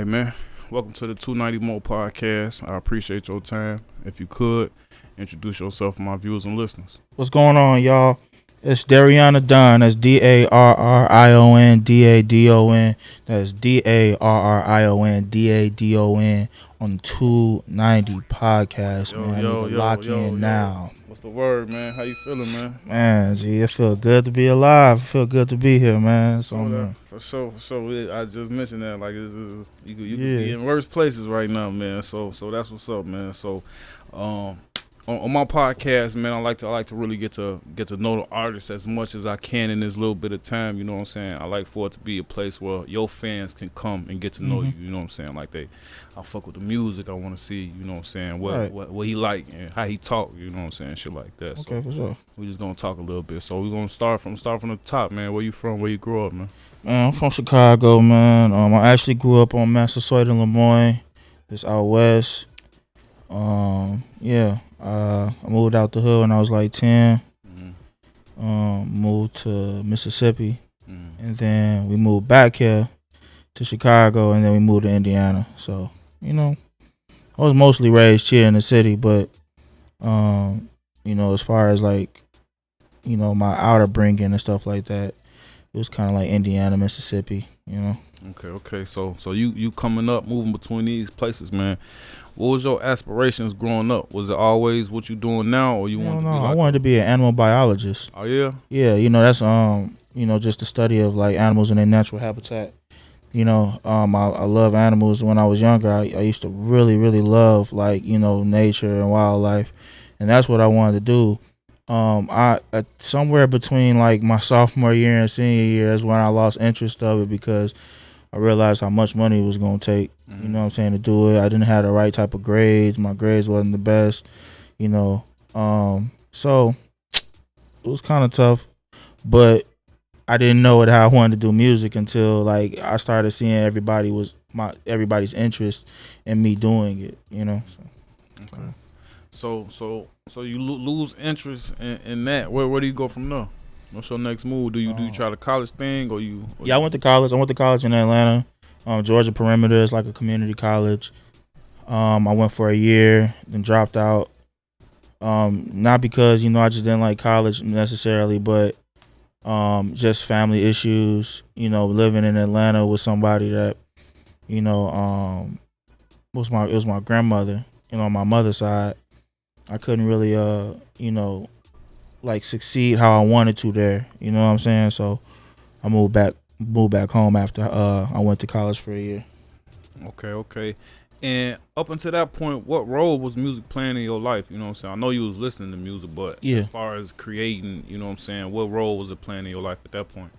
right, man. Welcome to the 290 Moe podcast. I appreciate your time. If you could, introduce yourself to my viewers and listeners. What's going on, y'all? It's Darrion Don. That's Darrion Dadon. That's Darrion Dadon on 290 podcast, man. You can lock in now. What's the word, man? How you feeling, man? Man, gee, it feel good to be alive. It feel good to be here, man. So, for sure. I just mentioned that, like, you could be in worse places right now, man. So that's what's up, man. So, on my podcast, man, I like to really get to know the artist as much as I can in this little bit of time. You know what I'm saying? I like for it to be a place where your fans can come and get to know you. You know what I'm saying? Like I fuck with the music. I want to see. You know what I'm saying? What he like and how he talk. You know what I'm saying? Shit like that. Okay, so for sure. We just gonna talk a little bit. So we're gonna start from the top, man. Where you from? Where you grew up, man? Man, I'm from Chicago, man. I actually grew up on Massasoit and Lemoyne. It's out west. I moved out the hood when I was like 10. Moved to Mississippi, and then we moved back here to Chicago, and then we moved to Indiana. So, I was mostly raised here in the city, but, as far as like, my outer bringing and stuff like that, it was kind of like Indiana, Mississippi, Okay. So you coming up, moving between these places, man. What was your aspirations growing up? Was it always what you doing now, or you wanted to be like? I wanted to be an animal biologist. Oh yeah. Yeah, that's just the study of like animals in their natural habitat. I love animals. When I was younger, I used to really, really love like nature and wildlife, and that's what I wanted to do. I somewhere between like my sophomore year and senior year is when I lost interest of it because I realized how much money it was going to take, you know what I'm saying, to do it. I didn't have the right type of grades. My grades wasn't the best, so it was kind of tough, but I didn't know how I wanted to do music until like I started seeing everybody's interest in me doing it, Okay. So you lose interest in that. Where do you go from there? What's your next move? Do you try the college thing or you? I went to college. I went to college in Atlanta. Georgia Perimeter is like a community college. I went for a year, then dropped out. Not because I just didn't like college necessarily, but just family issues. Living in Atlanta with somebody that was my grandmother. On my mother's side, I couldn't really like succeed how I wanted to there. You know what I'm saying? So I moved back home after I went to college for a year. Okay. And up until that point, what role was music playing in your life? You know what I'm saying? I know you was listening to music, but as far as creating, you know what I'm saying, what role was it playing in your life at that point?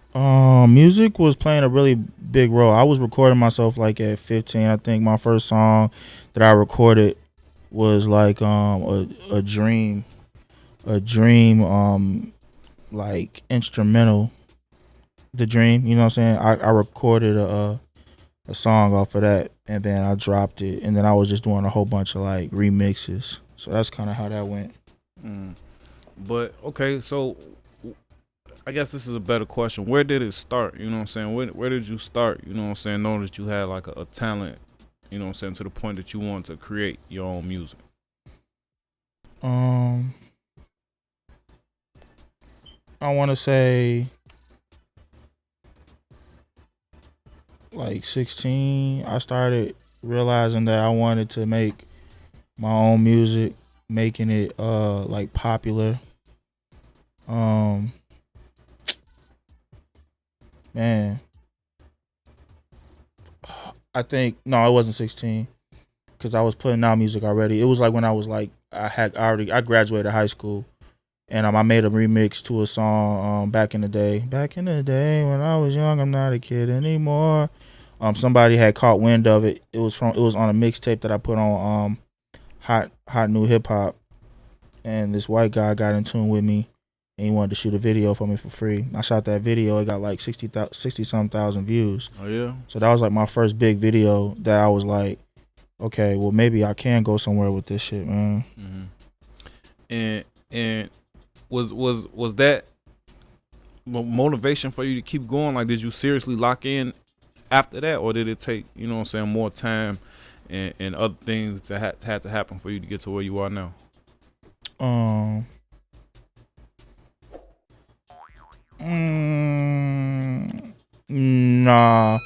Music was playing a really big role. I was recording myself like at 15. I think my first song that I recorded was like a dream like instrumental. The Dream, you know what I'm saying? I recorded a song off of that, and then I dropped it, and then I was just doing a whole bunch of like remixes. So that's kind of how that went. But okay, so I guess this is a better question. Where did it start? You know what I'm saying? Where did you start? You know what I'm saying? Knowing that you had like a talent, you know what I'm saying, to the point that you wanted to create your own music. I want to say like 16, I started realizing that I wanted to make my own music, making it like popular. Man, I think no, it wasn't 16 because I was putting out music already. It was like when I was like I graduated high school. And I made a remix to a song back in the day. Back in the day when I was young, I'm not a kid anymore. Somebody had caught wind of it. It was on a mixtape that I put on Hot New Hip Hop. And this white guy got in tune with me, and he wanted to shoot a video for me for free. I shot that video. It got like 60-some thousand views. Oh yeah. So that was like my first big video that I was like, okay, well maybe I can go somewhere with this shit, man. And was that motivation for you to keep going? Like, did you seriously lock in after that, or did it take, you know what I'm saying, more time and other things that had to happen for you to get to where you are now? Nah,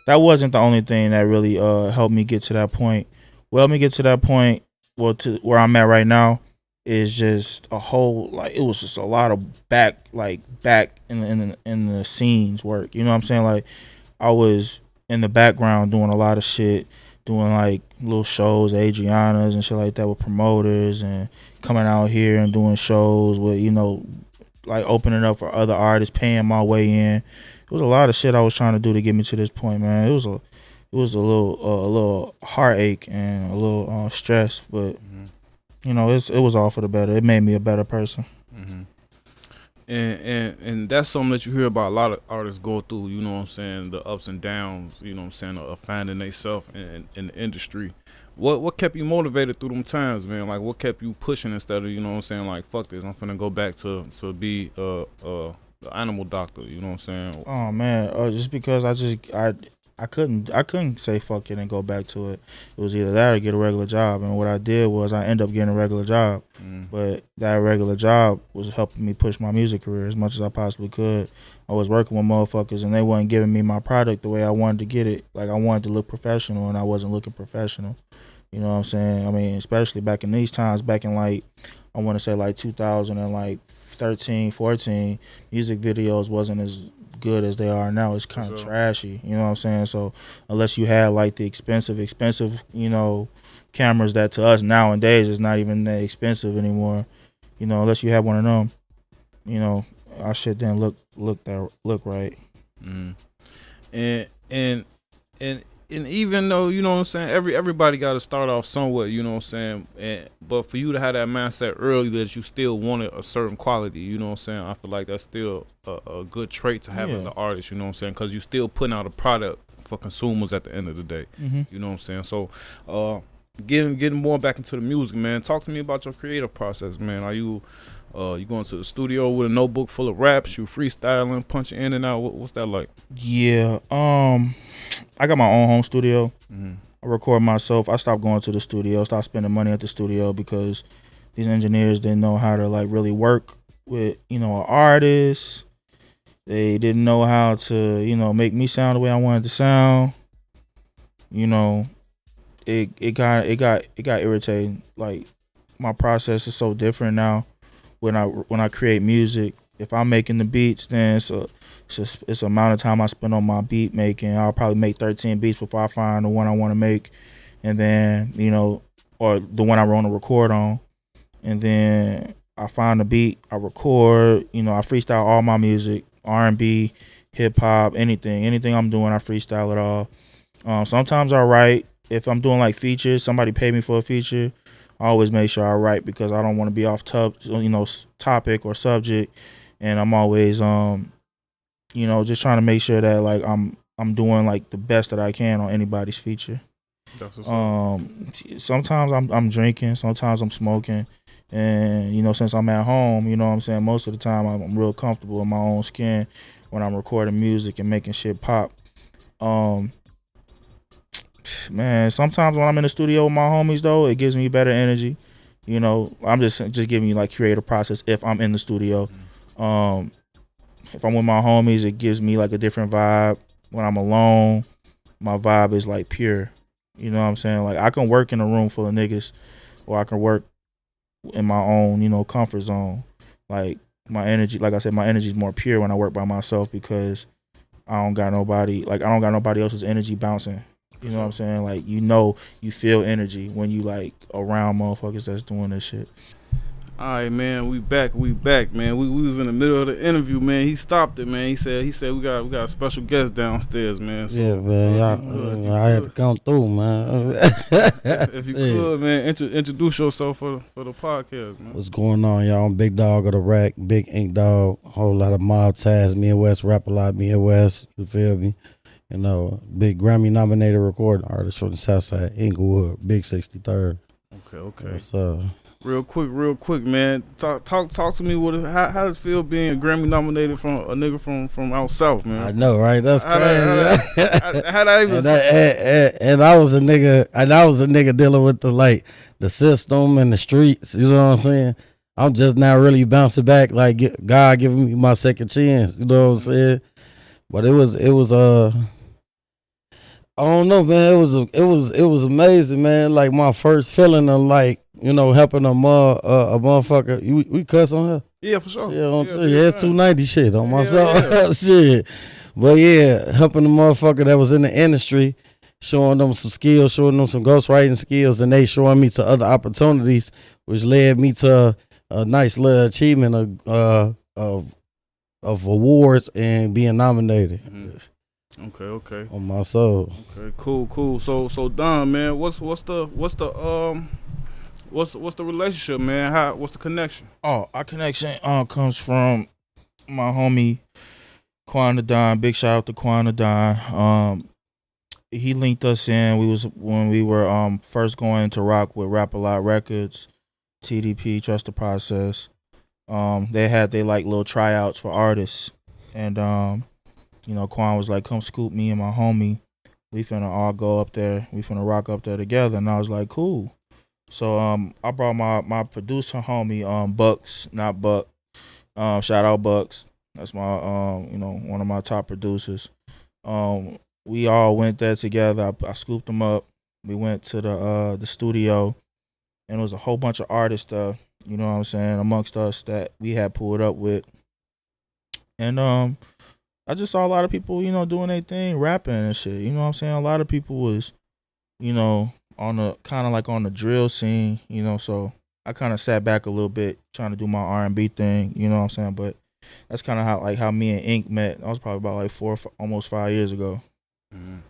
that wasn't the only thing that really helped me get to that point. What helped me get to that point, well, to where I'm at right now, is just a whole, like, it was just a lot of back in the scenes work. You know what I'm saying? Like, I was in the background doing a lot of shit, doing like little shows, Adriana's and shit like that with promoters, and coming out here and doing shows with, you know, like opening up for other artists, paying my way in. It was a lot of shit I was trying to do to get me to this point, man. It was a little heartache and a little stress, but you know, it was all for the better. It made me a better person. And that's something that you hear about a lot of artists go through, you know what I'm saying, the ups and downs, you know what I'm saying, of finding themselves in the industry. What kept you motivated through them times, man? Like, what kept you pushing instead of, you know what I'm saying, like, fuck this, I'm finna go back to be the animal doctor, you know what I'm saying? Oh man, just because I couldn't say fuck it and go back to it. It was either that or get a regular job. And what I did was I ended up getting a regular job. But that regular job was helping me push my music career as much as I possibly could. I was working with motherfuckers and they wasn't giving me my product the way I wanted to get it. Like, I wanted to look professional and I wasn't looking professional. You know what I'm saying? I mean, especially back in these times, back in like, I want to say like 2013, 14, music videos wasn't as good as they are now. It's kind of trashy, you know what I'm saying? So unless you had like the expensive, you know, cameras that to us nowadays is not even that expensive anymore, you know, unless you have one of them, you know, our shit didn't look right. And even though, you know what I'm saying, everybody got to start off somewhat, you know what I'm saying, but for you to have that mindset early that you still wanted a certain quality, you know what I'm saying, I feel like that's still a good trait to have as an artist, you know what I'm saying, because you still putting out a product for consumers at the end of the day, you know what I'm saying. So getting more back into the music, man, talk to me about your creative process, man. Are you going to the studio with a notebook full of raps, you freestyling, punching in and out, what's that like? Yeah, I got my own home studio. I record myself. I stopped going to the studio, stopped spending money at the studio because these engineers didn't know how to like really work with, you know, an artist. They didn't know how to, you know, make me sound the way I wanted to sound. You know, it got irritating. Like, my process is so different now. When I create music, if I'm making the beats, then it's the amount of time I spend on my beat making. I'll probably make 13 beats before I find the one I want to make, and then, you know, or the one I want to record on, and then I find the beat, I record. You know, I freestyle all my music, R&B, hip hop, anything I'm doing, I freestyle it all. Sometimes I write. If I'm doing like features, somebody pay me for a feature, I always make sure I write because I don't want to be off topic or subject, and I'm always you know, just trying to make sure that like I'm doing like the best that I can on anybody's feature. Sometimes I'm drinking, sometimes I'm smoking, and you know, since I'm at home, you know what I'm saying, most of the time I'm real comfortable in my own skin when I'm recording music and making shit pop. Man, sometimes when I'm in the studio with my homies though, it gives me better energy. You know, I'm just giving you like creative process if I'm in the studio. If I'm with my homies, it gives me like a different vibe. When I'm alone, my vibe is like pure. You know what I'm saying? Like, I can work in a room full of niggas, or I can work in my own, you know, comfort zone. Like, my energy, like I said, my energy is more pure when I work by myself because I don't got nobody else's energy bouncing. You know what I'm saying? Like, you know, you feel energy when you like around motherfuckers that's doing this shit. All right, man, we back, man. We was in the middle of the interview, man. He stopped it, man. He said we got a special guest downstairs, man. So, yeah, man, I had to come through, man. if you could, man, introduce yourself for the podcast, man. What's going on, y'all? I'm Big Dawg of the Rack, Big Ink Dog, whole lot of mob ties, Midwest, rap a lot, Midwest, you feel me? You know, big Grammy nominated recording artist from the Southside, Inglewood, Big 63rd. Okay. So Real quick, man. Talk to me. How does it feel being a Grammy nominated from a nigga from out south, man? I know, right? That's crazy. How that even? And I was a nigga dealing with the system and the streets. You know what I'm saying? I'm just now really bouncing back, like God giving me my second chance. You know what I'm saying? But it was I don't know, man. It was amazing, man. Like my first feeling of like, helping a motherfucker. We cuss on her. Yeah, for sure. Yeah, it's 290 shit on myself. Shit. But yeah, helping a motherfucker that was in the industry, showing them some skills, showing them some ghostwriting skills, and they showing me to other opportunities, which led me to a nice little achievement of awards and being nominated. Mm-hmm. Okay. On my soul. Okay, cool. So Don, man, what's the relationship, man? What's the connection? Oh, our connection comes from my homie Quan the Don. Big shout out to Quan the Don. He linked us in. When we were first going to rock with Rap A Lot Records, TDP, Trust the Process. They had their like little tryouts for artists, and Quan was like, "Come scoop me and my homie. We finna all go up there. We finna rock up there together." And I was like, "Cool." So I brought my producer homie Bucks, not Buck. Shout out Bucks. That's my one of my top producers. We all went there together. I scooped them up. We went to the studio, and it was a whole bunch of artists there. You know what I'm saying, amongst us that we had pulled up with, and I just saw a lot of people, doing their thing, rapping and shit. You know what I'm saying? A lot of people was, on the kind of like on the drill scene, so I kind of sat back a little bit trying to do my R&B thing, you know what I'm saying? But that's kind of how me and Ink met. That was probably about like almost 5 years ago. Mm-hmm.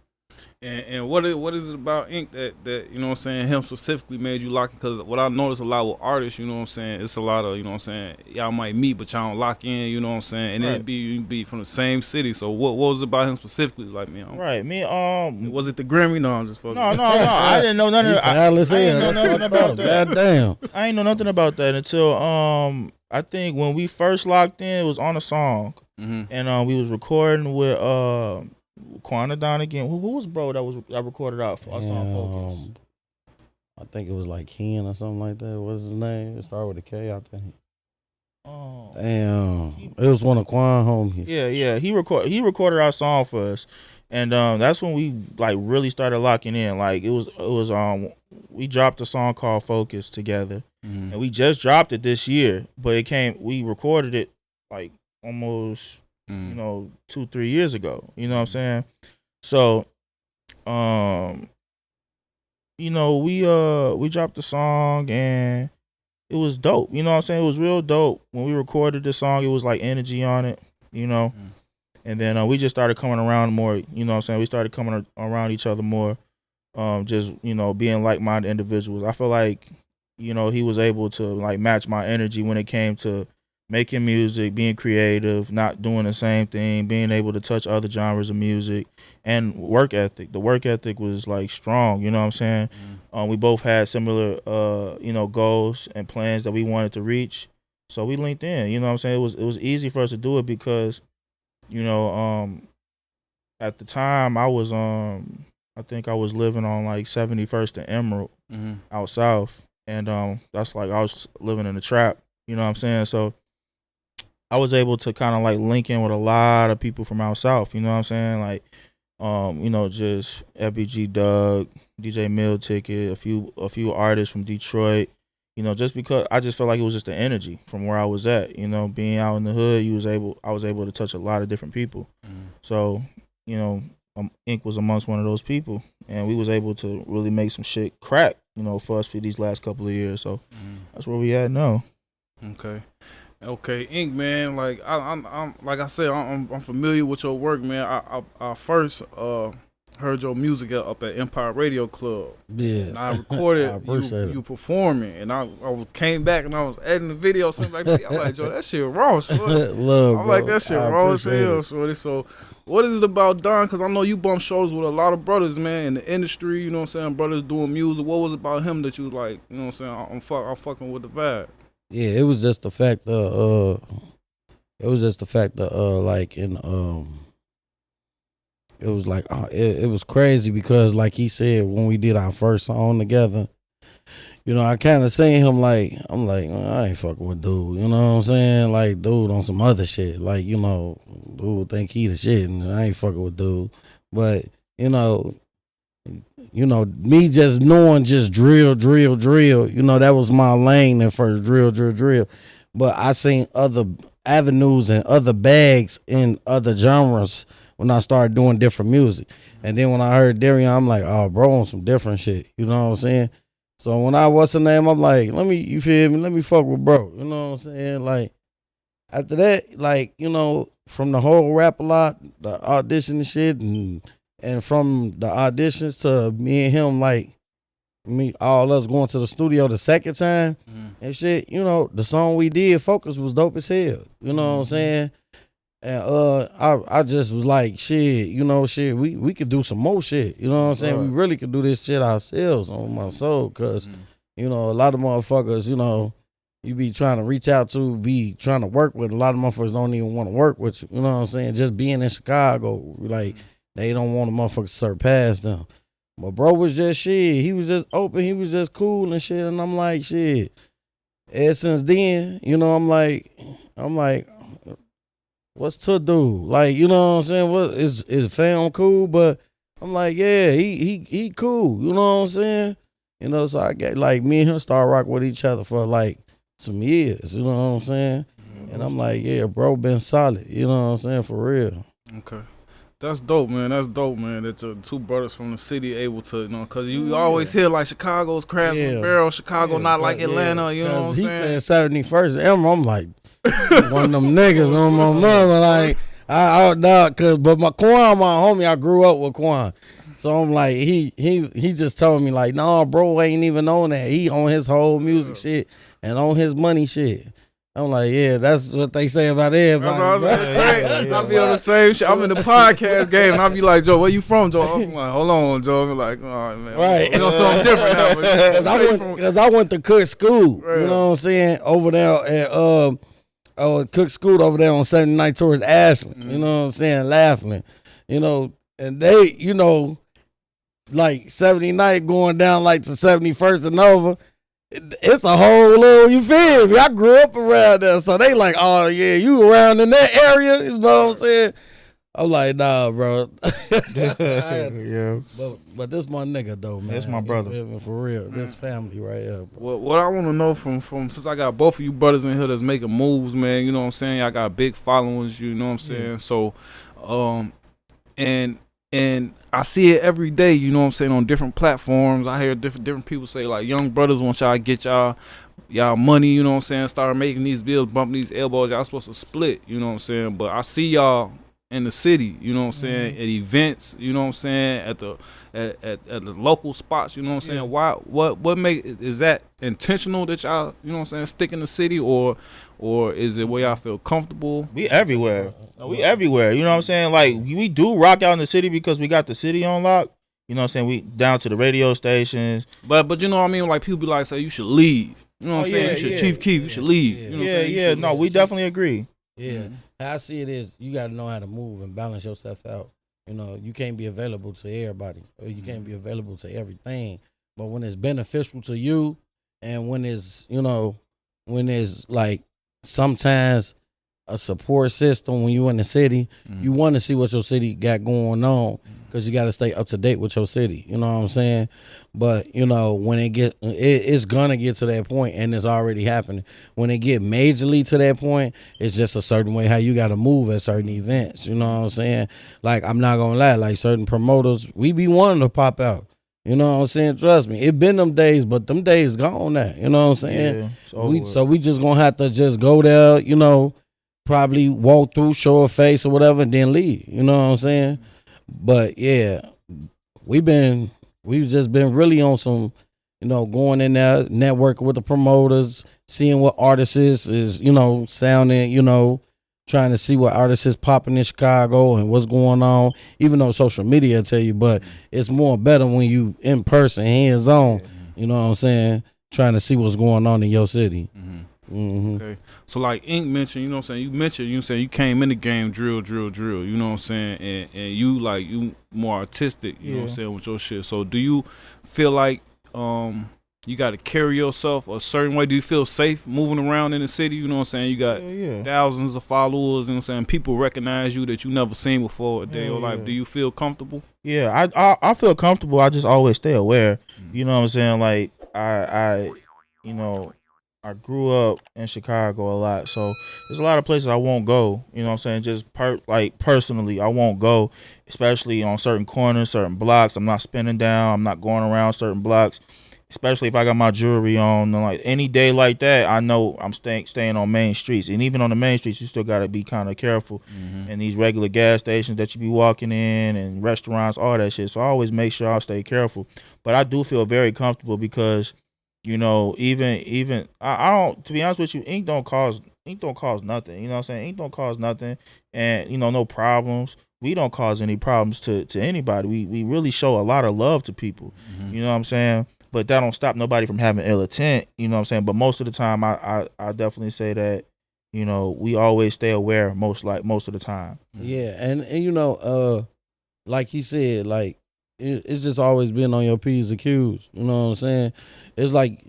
And what is it about Ink that you know what I'm saying, him specifically made you lock in? Because what I notice a lot with artists, you know what I'm saying, it's a lot of, you know what I'm saying, y'all might meet but y'all don't lock in, you know what I'm saying, and right. You be from the same city. So what was it about him specifically? Like, man, right, me was it the Grammy? No, I'm just fucking. No, I didn't know nothing. I didn't know nothing about that. Goddamn. I ain't know nothing about that until I think when we first locked in, it was on a song, mm-hmm. and we was recording with Quan the Don again. Who was bro that recorded out for us on Focus? I think it was like Ken or something like that. What's his name? It started with a K, I think. Oh, damn! It was one of Quan homies. Yeah. He recorded our song for us, and that's when we like really started locking in. Like it was we dropped a song called Focus together, mm-hmm. and we just dropped it this year. But we recorded it like almost 2-3 years ago. You know what I'm saying? So, we dropped the song and it was dope. You know what I'm saying? It was real dope. When we recorded the song, it was like energy on it, Mm-hmm. And then we just started coming around more, you know what I'm saying? We started coming around each other more, just, being like-minded individuals. I feel like, he was able to like match my energy when it came to making music, being creative, not doing the same thing, being able to touch other genres of music, and work ethic. The work ethic was like strong, you know what I'm saying? Mm-hmm. We both had similar, goals and plans that we wanted to reach. So we linked in, you know what I'm saying? It was easy for us to do it because, at the time I was, I think I was living on like 71st and Emerald, mm-hmm. out south. And that's like I was living in the trap, you know what I'm saying? So I was able to kind of like link in with a lot of people from out south, you know what I'm saying? Like, just FBG Dawg, DJ Meal Ticket, a few artists from Detroit, just because I just felt like it was just the energy from where I was at, being out in the hood, I was able to touch a lot of different people. Mm-hmm. So, Ink was amongst one of those people, and we was able to really make some shit crack, for us for these last couple of years. So that's where we at now. Okay, Ink, man. Like I'm like I said, I'm familiar with your work, man. I first heard your music up at Empire Radio Club. Yeah. And I recorded I appreciate you performing, and I came back and I was editing the video, something like that. I'm like, Joe, that shit raw, shorty. I'm like, that shit raw as hell, shorty. So, what is it about Don? Because I know you bump shows with a lot of brothers, man, in the industry, you know what I'm saying? Brothers doing music. What was it about him that you was like, you know what I'm saying? I'm fucking with the vibe. Yeah, it was just the fact like it was like it was crazy because like he said when we did our first song together, you know, I kind of seen him like I'm like I ain't fucking with dude, you know what I'm saying? Like dude on some other shit, like you know, dude think he the shit, and I ain't fucking with dude, but you know, me just knowing just drill, you know, that was my lane at first, drill. But I seen other avenues and other bags in other genres when I started doing different music. And then when I heard Darrion, I'm like, oh, bro, on some different shit. You know what I'm saying? So when what's the name, I'm like, you feel me? Let me fuck with bro. You know what I'm saying? Like, after that, like, you know, from the whole rap a lot, the audition and shit, and from the auditions to me and him, like, all us going to the studio the second time and shit, you know, the song we did, Focus, was dope as hell. You know what I'm saying? And I just was like, shit, you know, shit, we could do some more shit. You know what I'm saying? Right. We really could do this shit ourselves on my soul, because, you know, a lot of motherfuckers, you know, you be trying to reach out to, be trying to work with. A lot of motherfuckers don't even want to work with you. You know what I'm saying? Just being in Chicago, like, they don't want a motherfucker to surpass them. But bro was just shit. He was just open. He was just cool and shit. And I'm like, shit. And since then, you know, I'm like, what's to do? Like, you know what I'm saying? What is fam cool? But I'm like, yeah, he cool. You know what I'm saying? You know, so I get like me and him start rocking with each other for like some years. You know what I'm saying? And I'm like, yeah, bro, been solid. You know what I'm saying? For real. Okay. That's dope, man. That's dope, man. That the two brothers from the city able to, you know, because you always hear like Chicago's crabs and barrels, Chicago not like Atlanta, you know what I'm saying? He said 71st, I'm like, one of them niggas on my mother, like, but my Quan, my homie, I grew up with Quan. So I'm like, he just told me like, nah, bro, ain't even on that. He on his whole music shit and on his money shit. I'm like, yeah, that's what they say about everybody. That's what I was I'll be on the same shit. I'm in the podcast game, and I'll be like, Joe, where you from, Joe? I'm like, hold on, Joe. I'm like, all right, man. Right. You know, something different now. Because I went to Cook School, right. You know what I'm saying, over there at Cook School over there on 79 towards Ashland, you know what I'm saying, Laughlin. You know, and they, you know, like 79 going down like to 71st and over. It's a whole little, you feel me? I grew up around there. So they like, oh, yeah, you around in that area? You know what I'm saying? I'm like, nah, bro. Yeah. But this my nigga, though, man. That's my brother. For real. This family right here, bro. What I want to know from since I got both of you brothers in here that's making moves, man, you know what I'm saying? I got big followings, you know what I'm saying? Yeah. So, and I see it every day, you know what I'm saying, on different platforms. I hear different people say, like, young brothers want y'all to get y'all money, you know what I'm saying, start making these bills, bumping these elbows. Y'all supposed to split, you know what I'm saying. But I see y'all in the city, you know what I'm saying, at events, you know what I'm saying, at the local spots, you know what I'm saying. Why? What make, is that intentional that y'all, you know what I'm saying, stick in the city, or is it where y'all feel comfortable? We everywhere. We everywhere. You know what I'm saying? Like, we do rock out in the city because we got the city on lock. You know what I'm saying? We down to the radio stations. But you know what I mean? Like, people be like, say, you should leave. You know what I'm saying? You should, Chief Keef, you should leave. You know what I'm saying? No, we definitely agree. Yeah. How I see it is, you got to know how to move and balance yourself out. You know, you can't be available to everybody, or you can't be available to everything. But when it's beneficial to you, and when it's, you know, when it's like sometimes a support system when you in the city, you want to see what your city got going on, because you got to stay up to date with your city. You know what I'm saying? But, you know, when it's going to get to that point, and it's already happening. When it get majorly to that point, it's just a certain way how you got to move at certain events. You know what I'm saying? Like, I'm not going to lie, like certain promoters, we be wanting to pop out. You know what I'm saying? Trust me. It been them days, but them days gone now. You know what I'm saying? Yeah, so we just going to have to just go there, you know, probably walk through, show a face or whatever, and then leave. You know what I'm saying? But, yeah, we've just been really on some, going in there, networking with the promoters, seeing what artists is, sounding, trying to see what artists is popping in Chicago and what's going on. Even though social media tell you, but it's more better when you in person, hands on. You know what I'm saying? Trying to see what's going on in your city. Okay. So like Ink mentioned, you mentioned, you came in the game drill, you know what I'm saying? And you more artistic, you know what I'm saying, with your shit. So do you feel like you got to carry yourself a certain way? Do you feel safe moving around in the city? You know what I'm saying? You got thousands of followers, you know what I'm saying? People recognize you that you never seen before a day of your life. Do you feel comfortable? Yeah, I feel comfortable. I just always stay aware. You know what I'm saying? Like I grew up in Chicago a lot, so there's a lot of places I won't go. You know what I'm saying? Just personally, I won't go, especially on certain corners, certain blocks. I'm not spinning down. I'm not going around certain blocks, especially if I got my jewelry on. Like any day like that, I know I'm staying on main streets. And even on the main streets, you still got to be kind of careful. And these regular gas stations that you be walking in and restaurants, all that shit. So I always make sure I stay careful. But I do feel very comfortable because, even I don't, to be honest with you, ink don't cause nothing. You know what I'm saying? Ink don't cause nothing, and no problems. We don't cause any problems to anybody. We really show a lot of love to people. You know what I'm saying? But that don't stop nobody from having ill intent. You know what I'm saying? But most of the time, I definitely say that we always stay aware most of the time. Yeah, and like he said, like it's just always been on your P's and Q's. You know what I'm saying? It's like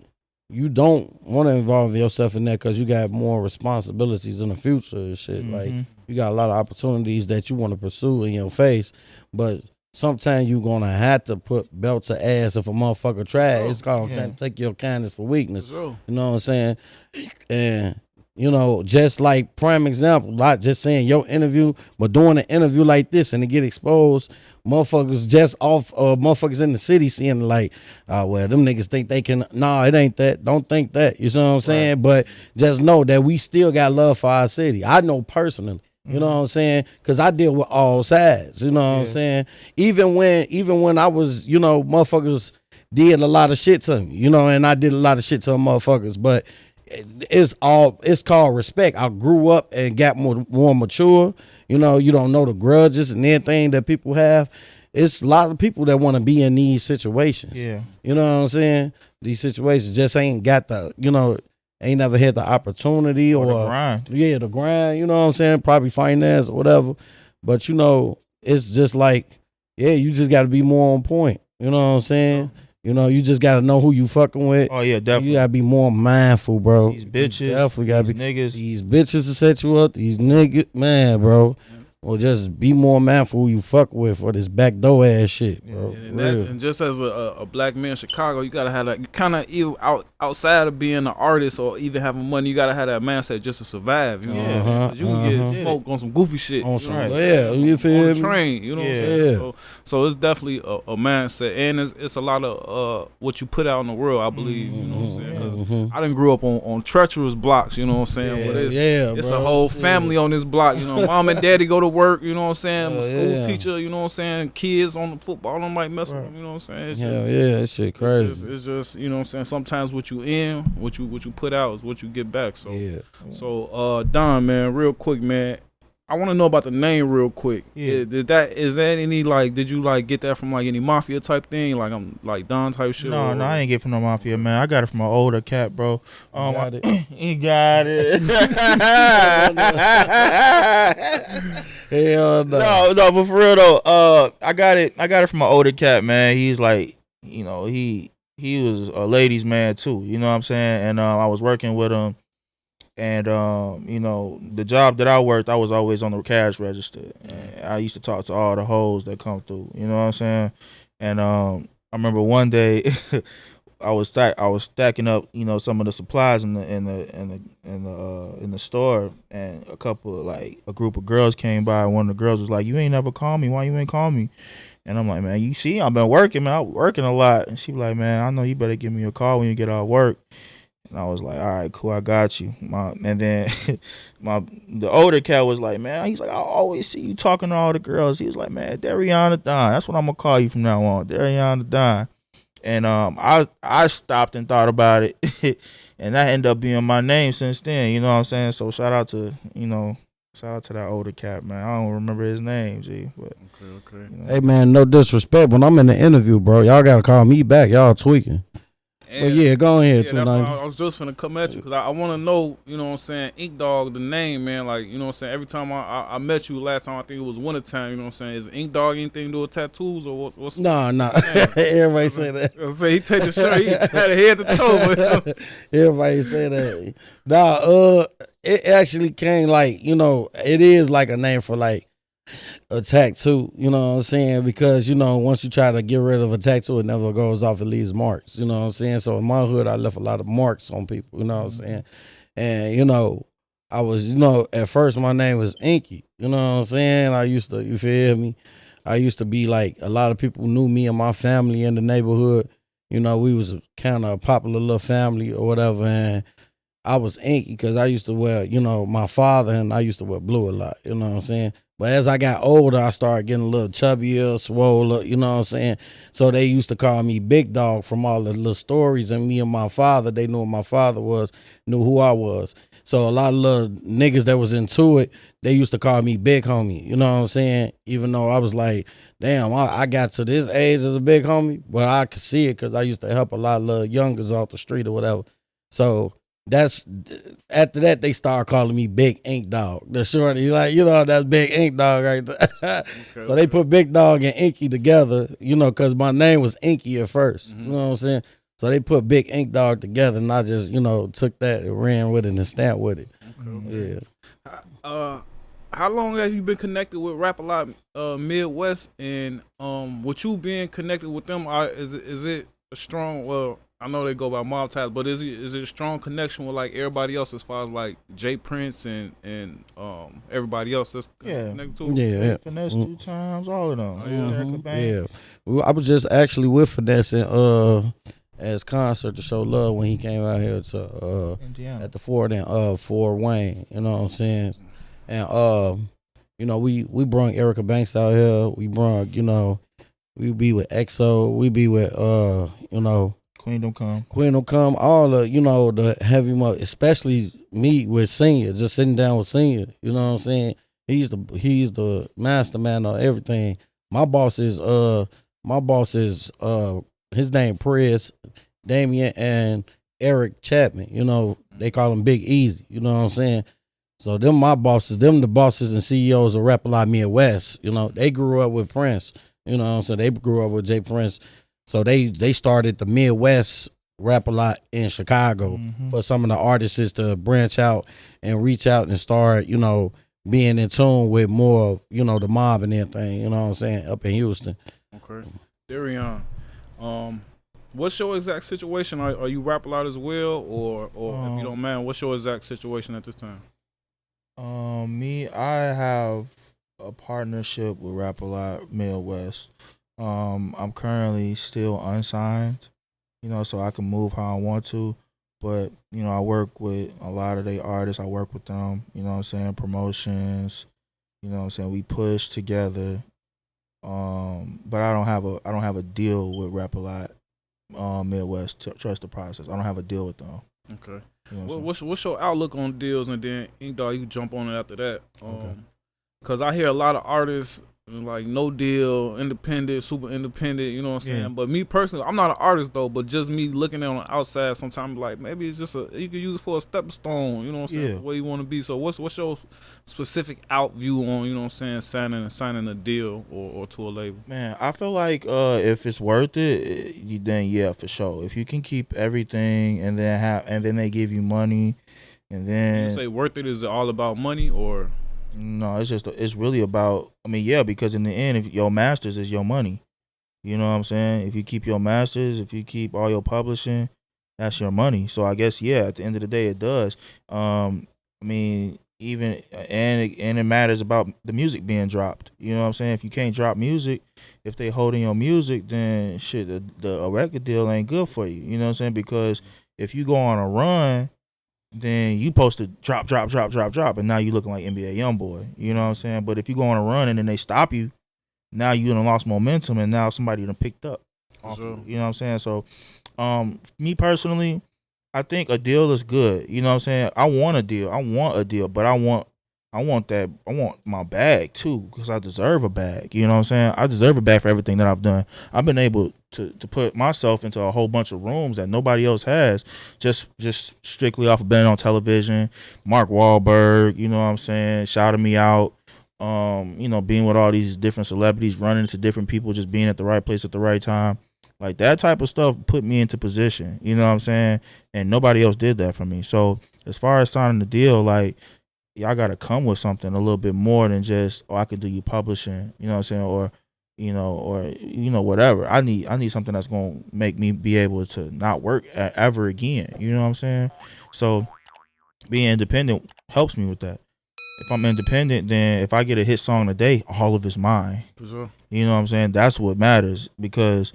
you don't want to involve yourself in that because you got more responsibilities in the future and shit. Like you got a lot of opportunities that you want to pursue in your face, but sometimes you're gonna have to put belts of ass if a motherfucker try. It's called take your kindness for weakness. You know what I'm saying? And just like prime example, not just saying your interview, but doing an interview like this and to get exposed, motherfuckers just off, motherfuckers in the city seeing like, well, them niggas think they can. Nah, it ain't that. Don't think that. You know what I'm saying? But just know that we still got love for our city. I know personally. You know what I'm saying? Because I deal with all sides. You know what I'm saying? Even when I was, motherfuckers did a lot of shit to me. And I did a lot of shit to them motherfuckers, but. It's called respect. I grew up and got more mature. You don't know the grudges and everything that people have. It's a lot of people that want to be in these situations. Yeah. You know what I'm saying? These situations just ain't got ain't never had the opportunity or the grind. Yeah, the grind, you know what I'm saying? Probably finance or whatever. But it's just like, you just gotta be more on point. You know what I'm saying? You just gotta know who you fucking with. Oh yeah, definitely. You gotta be more mindful, bro. These bitches, you definitely gotta these be niggas. These bitches to set you up. These niggas, man, bro. Or just be more mindful who you fuck with for this backdoor ass shit, bro. And just as a black man in Chicago, you gotta have that. You kind of outside of being an artist or even having money, you gotta have that mindset just to survive. You know, what I'm saying? You can get smoked on some goofy shit. On some, you feel on me? the train. You know what I'm saying? So it's definitely a mindset, and it's a lot of what you put out in the world. I believe. You know what I'm saying? 'Cause I didn't grow up on treacherous blocks. You know what I'm saying? But it's a whole family on this block. Mom and daddy go to work. You know what I'm saying? I'm a school teacher. You know what I'm saying? Kids on the football, I don't might mess with them. You know what I'm saying? That shit crazy. It's just you know what I'm saying. Sometimes what you in, what you put out is what you get back. So So Don, man, real quick, man. I want to know about the name real quick. Is that any did you get that from any mafia type thing? I'm Don type shit? No, I ain't get it from no mafia, man. I got it from an older cat, bro. He got it. Hell no. No, but for real though, I got it from an older cat, man. He's he was a ladies' man too. You know what I'm saying? And I was working with him. And the job that I worked, I was always on the cash register. And I used to talk to all the hoes that come through. You know what I'm saying? And I remember one day, I was stacking up, some of the supplies in the store, and a group of girls came by. And one of the girls was like, "You ain't never call me. Why you ain't call me?" And I'm like, "Man, you see, I've been working, man. I'm working a lot." And she was like, "Man, I know you better give me a call when you get out of work." And I was like, all right, cool, I got you. And then the older cat was like, man, he's like, I always see you talking to all the girls. He was like, man, Darrion the Don. That's what I'm gonna call you from now on, Darrion the Don. And I stopped and thought about it, and that ended up being my name since then. You know what I'm saying? So shout out to that older cat, man. I don't remember his name, G. But Okay. You know. Hey man, no disrespect. When I'm in the interview, bro, y'all gotta call me back. Y'all tweaking. But yeah, go ahead. Yeah, that's why I was just finna come at you because I want to know, you know what I'm saying, Ink Dawg, the name, man. Like, you know what I'm saying, every time I met you last time, I think it was wintertime, you know what I'm saying. Is Ink Dawg anything to do with tattoos or what's Nah. Everybody say that. I say he take the shirt, he had a head to toe. But, everybody say that. Nah, it actually came like, you know, it is like a name for like a tattoo, you know what I'm saying? Because, you know, once you try to get rid of a tattoo, it never goes off, it leaves marks, you know what I'm saying? So in my hood, I left a lot of marks on people, you know what I'm saying? And, you know, I was, you know, at first my name was Inky, you know what I'm saying? I used to, you feel me? I used to be like, a lot of people knew me and my family in the neighborhood. You know, we was kind of a popular little family or whatever, and I was Inky because I used to wear, you know, my father and I used to wear blue a lot, you know what I'm saying? But as I got older, I started getting a little chubbier, swole, you know what I'm saying? So they used to call me Big Dog from all the little stories, and me and my father, they knew who my father was, knew who I was. So a lot of little niggas that was into it, they used to call me Big Homie, you know what I'm saying? Even though I was like, damn, I got to this age as a big homie, but I could see it because I used to help a lot of little youngers off the street or whatever. So that's after that they started calling me Big Ink Dawg. The shorty, like, you know, that's Big Ink Dawg right there. So they put Big Dawg and Inky together, you know, because my name was Inky at first. You know what I'm saying? So they put Big Ink Dawg together, and I just, you know, took that and ran with it and stamped with it. Yeah. How long have you been connected with Rap A Lot Midwest? And with you being connected with them, is it a strong? Well, I know they go by mob ties, but is it a strong connection with like everybody else as far as like Jay Prince and everybody else that's connected to it? Yeah. Finesse 2 times, all of them. Yeah. Well, I was just actually with Finesse as concert to show love when he came out here to Indiana. at the Fort in Fort Wayne. You know what I'm saying? And you know, we brought Erica Banks out here. We brought, you know, we be with EXO. We be with you know, Queendom Come, all the, you know, the heavy especially me with Senior, just sitting down with Senior. You know what I'm saying? He's the mastermind of everything. My boss is his name Prez, Damien, and Eric Chapman. You know, they call him Big Easy. You know what I'm saying? So them my bosses, them the bosses and CEOs of Rap A Lot Midwest. You know, they grew up with Prince. You know what I'm saying? They grew up with Jay Prince. So they started the Midwest Rap A Lot in Chicago for some of the artists to branch out and reach out and start, you know, being in tune with more of, you know, the mob and everything, you know what I'm saying, up in Houston. Okay. Darrion, what's your exact situation? Are you Rap A Lot as well, or if you don't mind, what's your exact situation at this time? I have a partnership with Rap A Lot Midwest. I'm currently still unsigned, you know, so I can move how I want to. But, you know, I work with a lot of their artists. I work with them, you know what I'm saying, promotions, you know what I'm saying, we push together. But I don't have a deal with Rap A Lot Midwest. Trust the process. I don't have a deal with them. Okay. You know what's your outlook on deals, and then Ink Dawg, you can jump on it after that. Because I hear a lot of artists like no deal, independent, super independent, you know what I'm saying? But me personally, I'm not an artist though, but just me looking at on the outside, sometimes like maybe it's just you can use it for a stepping stone, you know what I'm saying, where you want to be. So what's your specific out view on, you know what I'm saying, signing a deal or to a label? Man, I feel like if it's worth it, then yeah, for sure. If you can keep everything and then they give you money, and then you say worth it, is it all about money or? No, it's really about, I mean, yeah, because in the end, if your masters is your money, you know what I'm saying? If you keep your masters, if you keep all your publishing, that's your money. So I guess, yeah, at the end of the day, it does. I mean, even, and it matters about the music being dropped. You know what I'm saying? If you can't drop music, if they holding your music, then shit, a record deal ain't good for you. You know what I'm saying? Because if you go on a run, then you supposed to drop, and now you looking like NBA YoungBoy. You know what I'm saying? But if you go on a run and then they stop you, now you done lost momentum, and now somebody done picked up. Sure. You know what I'm saying? So, me personally, I think a deal is good. You know what I'm saying? I want a deal, but I want my bag too, because I deserve a bag. You know what I'm saying? I deserve a bag for everything that I've done. I've been able to put myself into a whole bunch of rooms that nobody else has, just strictly off of being on television. Mark Wahlberg, you know what I'm saying, shouted me out. You know, being with all these different celebrities, running into different people, just being at the right place at the right time. Like, that type of stuff put me into position, you know what I'm saying? And nobody else did that for me. So as far as signing the deal, like, y'all got to come with something a little bit more than just, I could do you publishing, you know what I'm saying? Or whatever. I need something that's going to make me be able to not work ever again. You know what I'm saying? So being independent helps me with that. If I'm independent, then if I get a hit song today, all of it's mine. For sure. You know what I'm saying? That's what matters, because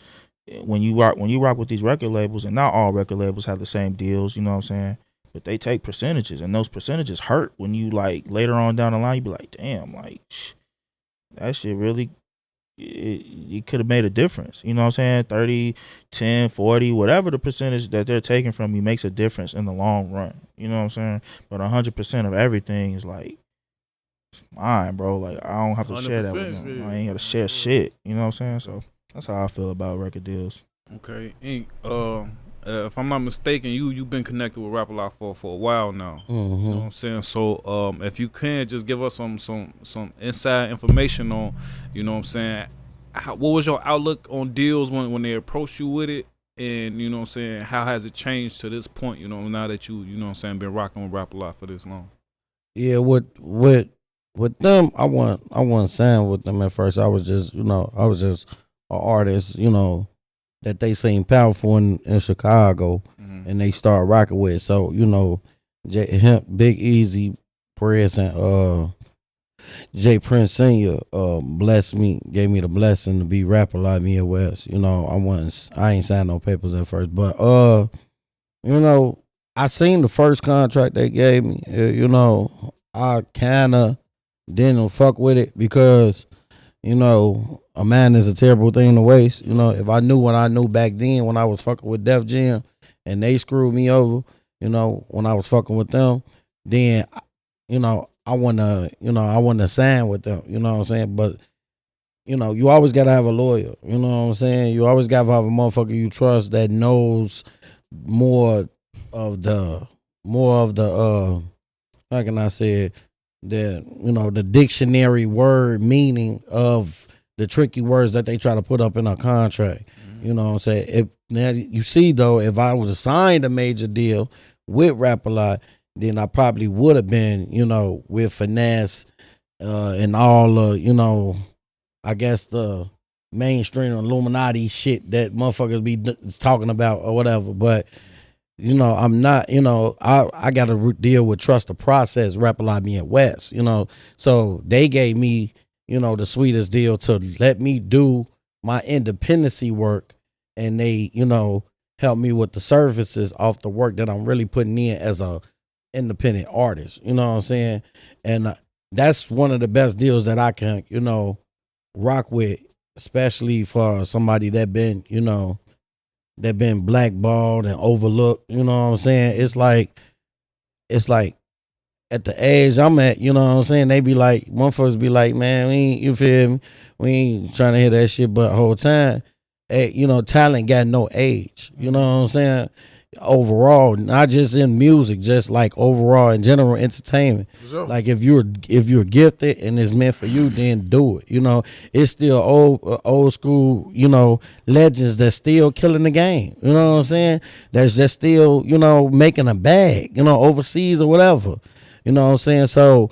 when you rock with these record labels, and not all record labels have the same deals, you know what I'm saying? But they take percentages, and those percentages hurt when you, like, later on down the line, you be like, damn, like, that shit really, it could have made a difference. You know what I'm saying? 30, 10, 40, whatever the percentage that they're taking from you makes a difference in the long run. You know what I'm saying? But 100% of everything is like, it's mine, bro. Like, I don't have to share that with them. I ain't got to share shit. You know what I'm saying? So that's how I feel about record deals. Okay. Ink, if I'm not mistaken, you've been connected with Rap A Lot for a while now. Mm-hmm. You know what I'm saying? So if you can just give us some inside information on, you know what I'm saying, what was your outlook on deals when they approached you with it? And, you know what I'm saying, how has it changed to this point, you know, now that you know what I'm saying, been rocking with Rap A Lot for this long? Yeah, with them, I wasn't signed with them at first. I was just an artist, you know, that they seen powerful in Chicago, and they started rocking with. So, you know, Big Easy, Press, and Jay Prince Sr. Blessed me, gave me the blessing to be Rap A Lot Midwest. You know, I ain't signed no papers at first, but you know, I seen the first contract they gave me. You know, I kinda didn't fuck with it, because, you know, a man is a terrible thing to waste. You know, if I knew what I knew back then when I was fucking with Def Jam and they screwed me over, you know, when I was fucking with them, then, you know, I wanna sign with them, you know what I'm saying? But, you know, you always gotta have a lawyer, you know what I'm saying? You always gotta have a motherfucker you trust that knows more of the how can I say it? The dictionary word meaning of the tricky words that they try to put up in a contract. You know what I'm saying? Now you see though, if I was assigned a major deal with Rap A Lot, then I probably would have been, you know, with finesse and all you know, I guess the mainstream Illuminati shit that motherfuckers be talking about or whatever. But, you know, I'm not, you know, I got to deal with trust the process, Rap A Lot Midwest, you know. So they gave me, you know, the sweetest deal to let me do my independency work, and they, you know, help me with the services off the work that I'm really putting in as a independent artist. You know what I'm saying? And that's one of the best deals that I can, you know, rock with, especially for somebody that been, you know, that been blackballed and overlooked. You know what I'm saying? It's like at the age I'm at, you know what I'm saying? They be like, motherfuckers be like, man, you feel me? We ain't trying to hear that shit, but the whole time, you know, talent got no age. You know what I'm saying? Overall, not just in music, just like overall in general entertainment. Sure. Like if you're gifted and it's meant for you, then do it. You know, it's still old school, you know, legends that's still killing the game. You know what I'm saying? That's just still, you know, making a bag, you know, overseas or whatever. You know what I'm saying? So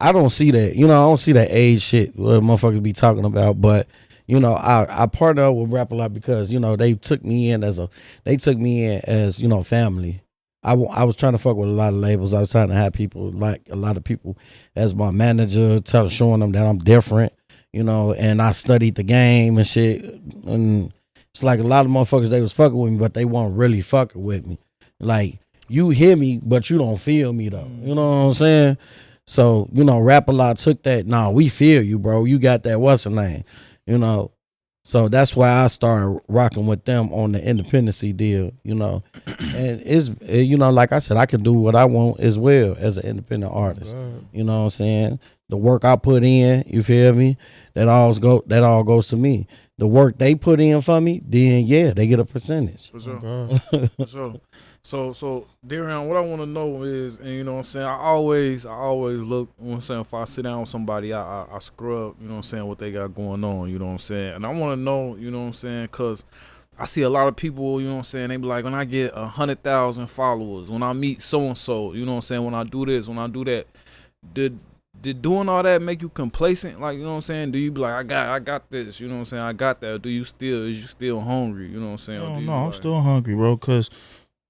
I don't see that, you know, I don't see that age shit what motherfuckers be talking about, but you know, I partner up with Rap A Lot because, you know, they took me in as, you know, family. I was trying to fuck with a lot of labels. I was trying to have people, like a lot of people as my manager, showing them that I'm different, you know, and I studied the game and shit. And it's like a lot of motherfuckers, they was fucking with me, but they weren't really fucking with me. Like, you hear me, but you don't feel me though. You know what I'm saying? So, Rap-A-Lot took that. Nah, we feel you, bro. You got that what's the name? So that's why I started rocking with them on the independency deal, And it's, like I said, I can do what I want as well as an independent artist. You know what I'm saying? The work I put in, you feel me? That all goes to me. The work they put in for me, then yeah, they get a percentage. For sure. For sure. So Darrion, what I want to know is, and you know what I'm saying, I always look, you know what I'm saying, if I sit down with somebody, I scrub, you know what I'm saying, what they got going on, you know what I'm saying, and I want to know, you know what I'm saying, because I see a lot of people, you know what I'm saying, they be like, when I get 100,000 followers, when I meet so-and-so, you know what I'm saying, when I do this, when I do that, did doing all that make you complacent? Like, you know what I'm saying? Do you be like, I got this, you know what I'm saying, I got that, or is you still hungry, you know what I'm saying? No, I'm still hungry, bro, because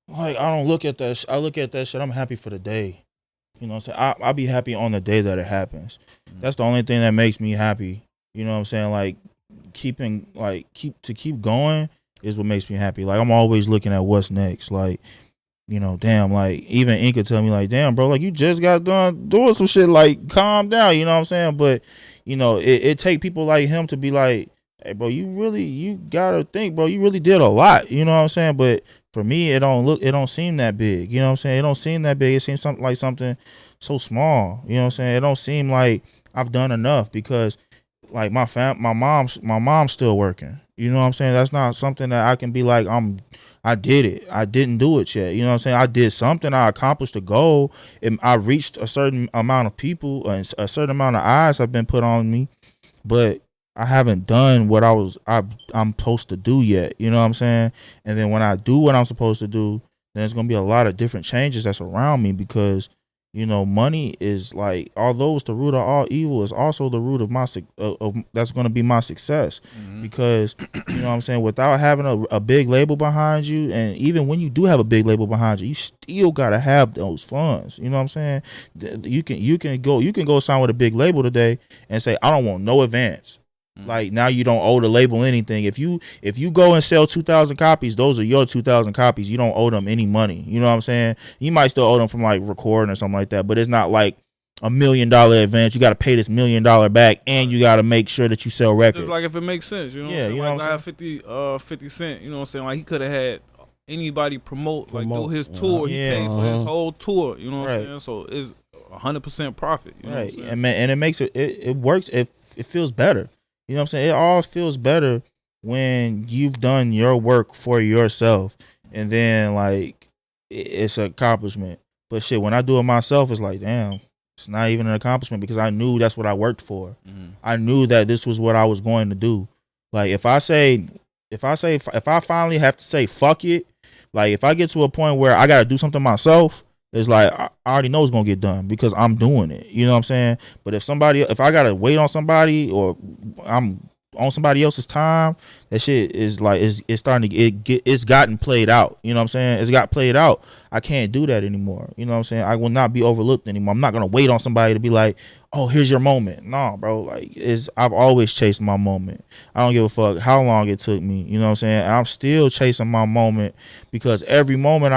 like, I don't look at that. I look at that shit. I'm happy for the day. You know what I'm saying? I'll be happy on the day that it happens. That's the only thing that makes me happy. You know what I'm saying? Like, keep going is what makes me happy. Like, I'm always looking at what's next. Like, damn, like, even Ink could tell me, like, damn, bro, like, you just got done doing some shit. Like, calm down. You know what I'm saying? But, it take people like him to be like, hey, bro, you gotta think, bro, you really did a lot. You know what I'm saying? But for me, it don't seem that big. You know what I'm saying? It don't seem that big. It seems something so small. You know what I'm saying? It don't seem like I've done enough because, like, my mom's still working. You know what I'm saying? That's not something that I can be like, I did it. I didn't do it yet. You know what I'm saying? I did something. I accomplished a goal. And I reached a certain amount of people and a certain amount of eyes have been put on me. But I haven't done what I'm supposed to do yet. You know what I'm saying? And then when I do what I'm supposed to do, then there's gonna be a lot of different changes that's around me because, money is like, although it's the root of all evil, is also the root of that's gonna be my success. Because you know what I'm saying, without having a big label behind you, and even when you do have a big label behind you, you still gotta have those funds. You know what I'm saying? You can go sign with a big label today and say, I don't want no advance. Like, now you don't owe the label anything. If you go and sell 2,000 copies, those are your 2,000 copies. You don't owe them any money. You know what I'm saying? You might still owe them from like recording or something like that, but it's not like $1 million advance. You got to pay this $1 million back, and you got to make sure that you sell records. Just like if it makes sense, you know. Yeah, what I'm saying? Like, I have 50 Cent. You know what I'm saying? Like, he could have had anybody promote do his tour. He paid for his whole tour. You know what I'm saying? So it's 100% profit. You know what I'm saying? And it makes it works. It feels better. You know what I'm saying? It all feels better when you've done your work for yourself, and then like it's an accomplishment. But shit, when I do it myself, it's like, damn, it's not even an accomplishment because I knew that's what I worked for. I knew that this was what I was going to do. Like, if I finally have to say fuck it, like if I get to a point where I got to do something myself, it's like I already know it's gonna get done because I'm doing it. You know what I'm saying? But if I gotta wait on somebody or I'm on somebody else's time, that shit is like it's starting to it's gotten played out. You know what I'm saying? It's got played out. I can't do that anymore. You know what I'm saying? I will not be overlooked anymore. I'm not gonna wait on somebody to be like, oh, here's your moment. No, bro. Like, I've always chased my moment. I don't give a fuck how long it took me. You know what I'm saying? And I'm still chasing my moment because every moment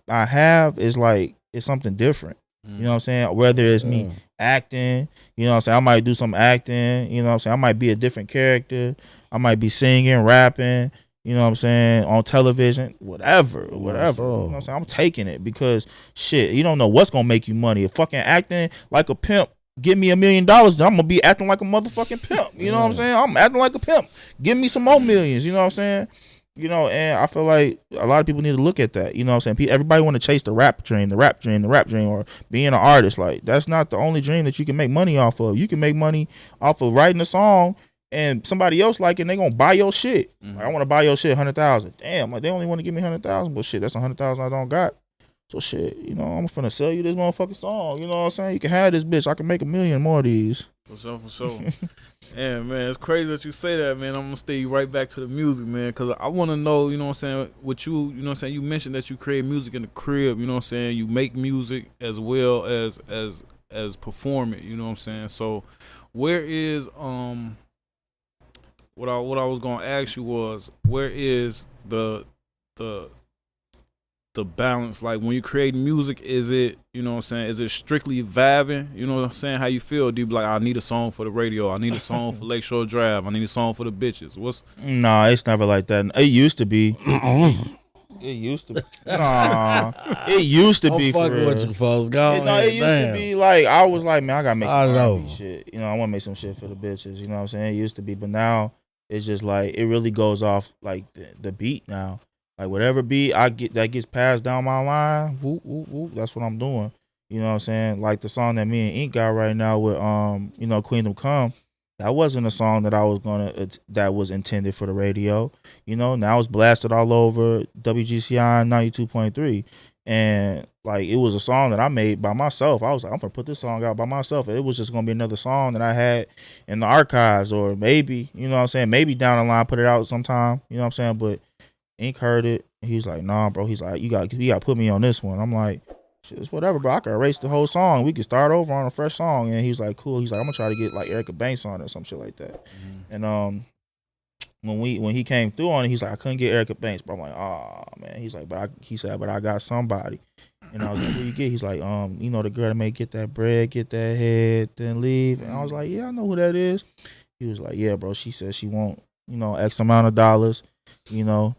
I have is like, it's something different. You know what I'm saying? Whether it's me acting, you know what I'm saying? I might do some acting, you know what I'm saying? I might be a different character. I might be singing, rapping, you know what I'm saying? On television, whatever. You know what I'm saying? I'm taking it because shit, you don't know what's gonna make you money. If fucking acting like a pimp, give me $1 million, I'm gonna be acting like a motherfucking pimp. You know what I'm saying? I'm acting like a pimp. Give me some more millions, you know what I'm saying? And I feel like a lot of people need to look at that. You know what I'm saying? Everybody want to chase the rap dream, or being an artist. Like, that's not the only dream that you can make money off of. You can make money off of writing a song and somebody else like it, and they gonna buy your shit. Like, I want to buy your shit 100,000. Damn, like, they only want to give me 100,000, but shit, that's 100,000 I don't got. So shit, I'm finna sell you this motherfucking song. You know what I'm saying? You can have this bitch. I can make 1 million more of these. For sure. Yeah, man, it's crazy that you say that, man. I'm gonna stay right back to the music, man, because I want to know, you know what I'm saying, what you know what I'm saying, you mentioned that you create music in the crib, you know what I'm saying, you make music as well as perform it, you know what I'm saying. So where is what I was gonna ask you was, where is the the balance? Like when you create music, is it, you know what I'm saying, is it strictly vibing? You know what I'm saying? How you feel? Do you be like, I need a song for the radio, I need a song for Lakeshore Drive, I need a song for the bitches? Nah, it's never like that. It used to be. It used to be. Nah, it used to be. I'm fucking with you, folks. Go No, it used to be like, I was like, man, I gotta make some R&B shit. You know, I want to make some shit for the bitches. You know what I'm saying? It used to be, but now it's just like it really goes off like the beat now. Like whatever beat I get that gets passed down my line, whoop, whoop, whoop, that's what I'm doing. You know what I'm saying? Like the song that me and Ink got right now with you know, Queendom Come. That wasn't a song that I was that was intended for the radio. You know, now it's blasted all over WGCI 92.3. And like it was a song that I made by myself. I was like, I'm gonna put this song out by myself. It was just gonna be another song that I had in the archives, or maybe, you know what I'm saying, maybe down the line put it out sometime. You know what I'm saying? But Ink heard it. He was like, nah, bro. He's like, you got to put me on this one. I'm like, shit, it's whatever, bro. I can erase the whole song. We can start over on a fresh song. And he was like, cool. He's like, I'm gonna try to get like Erica Banks on it or some shit like that. And when he came through on it, he's like, I couldn't get Erica Banks, but I'm like, oh man. He's like, he said, but I got somebody. And I was like, who you get? He's like, you know, the girl that may get that bread, get that head, then leave. And I was like, yeah, I know who that is. He was like, yeah, bro. She said she want, you know, X amount of dollars, you know.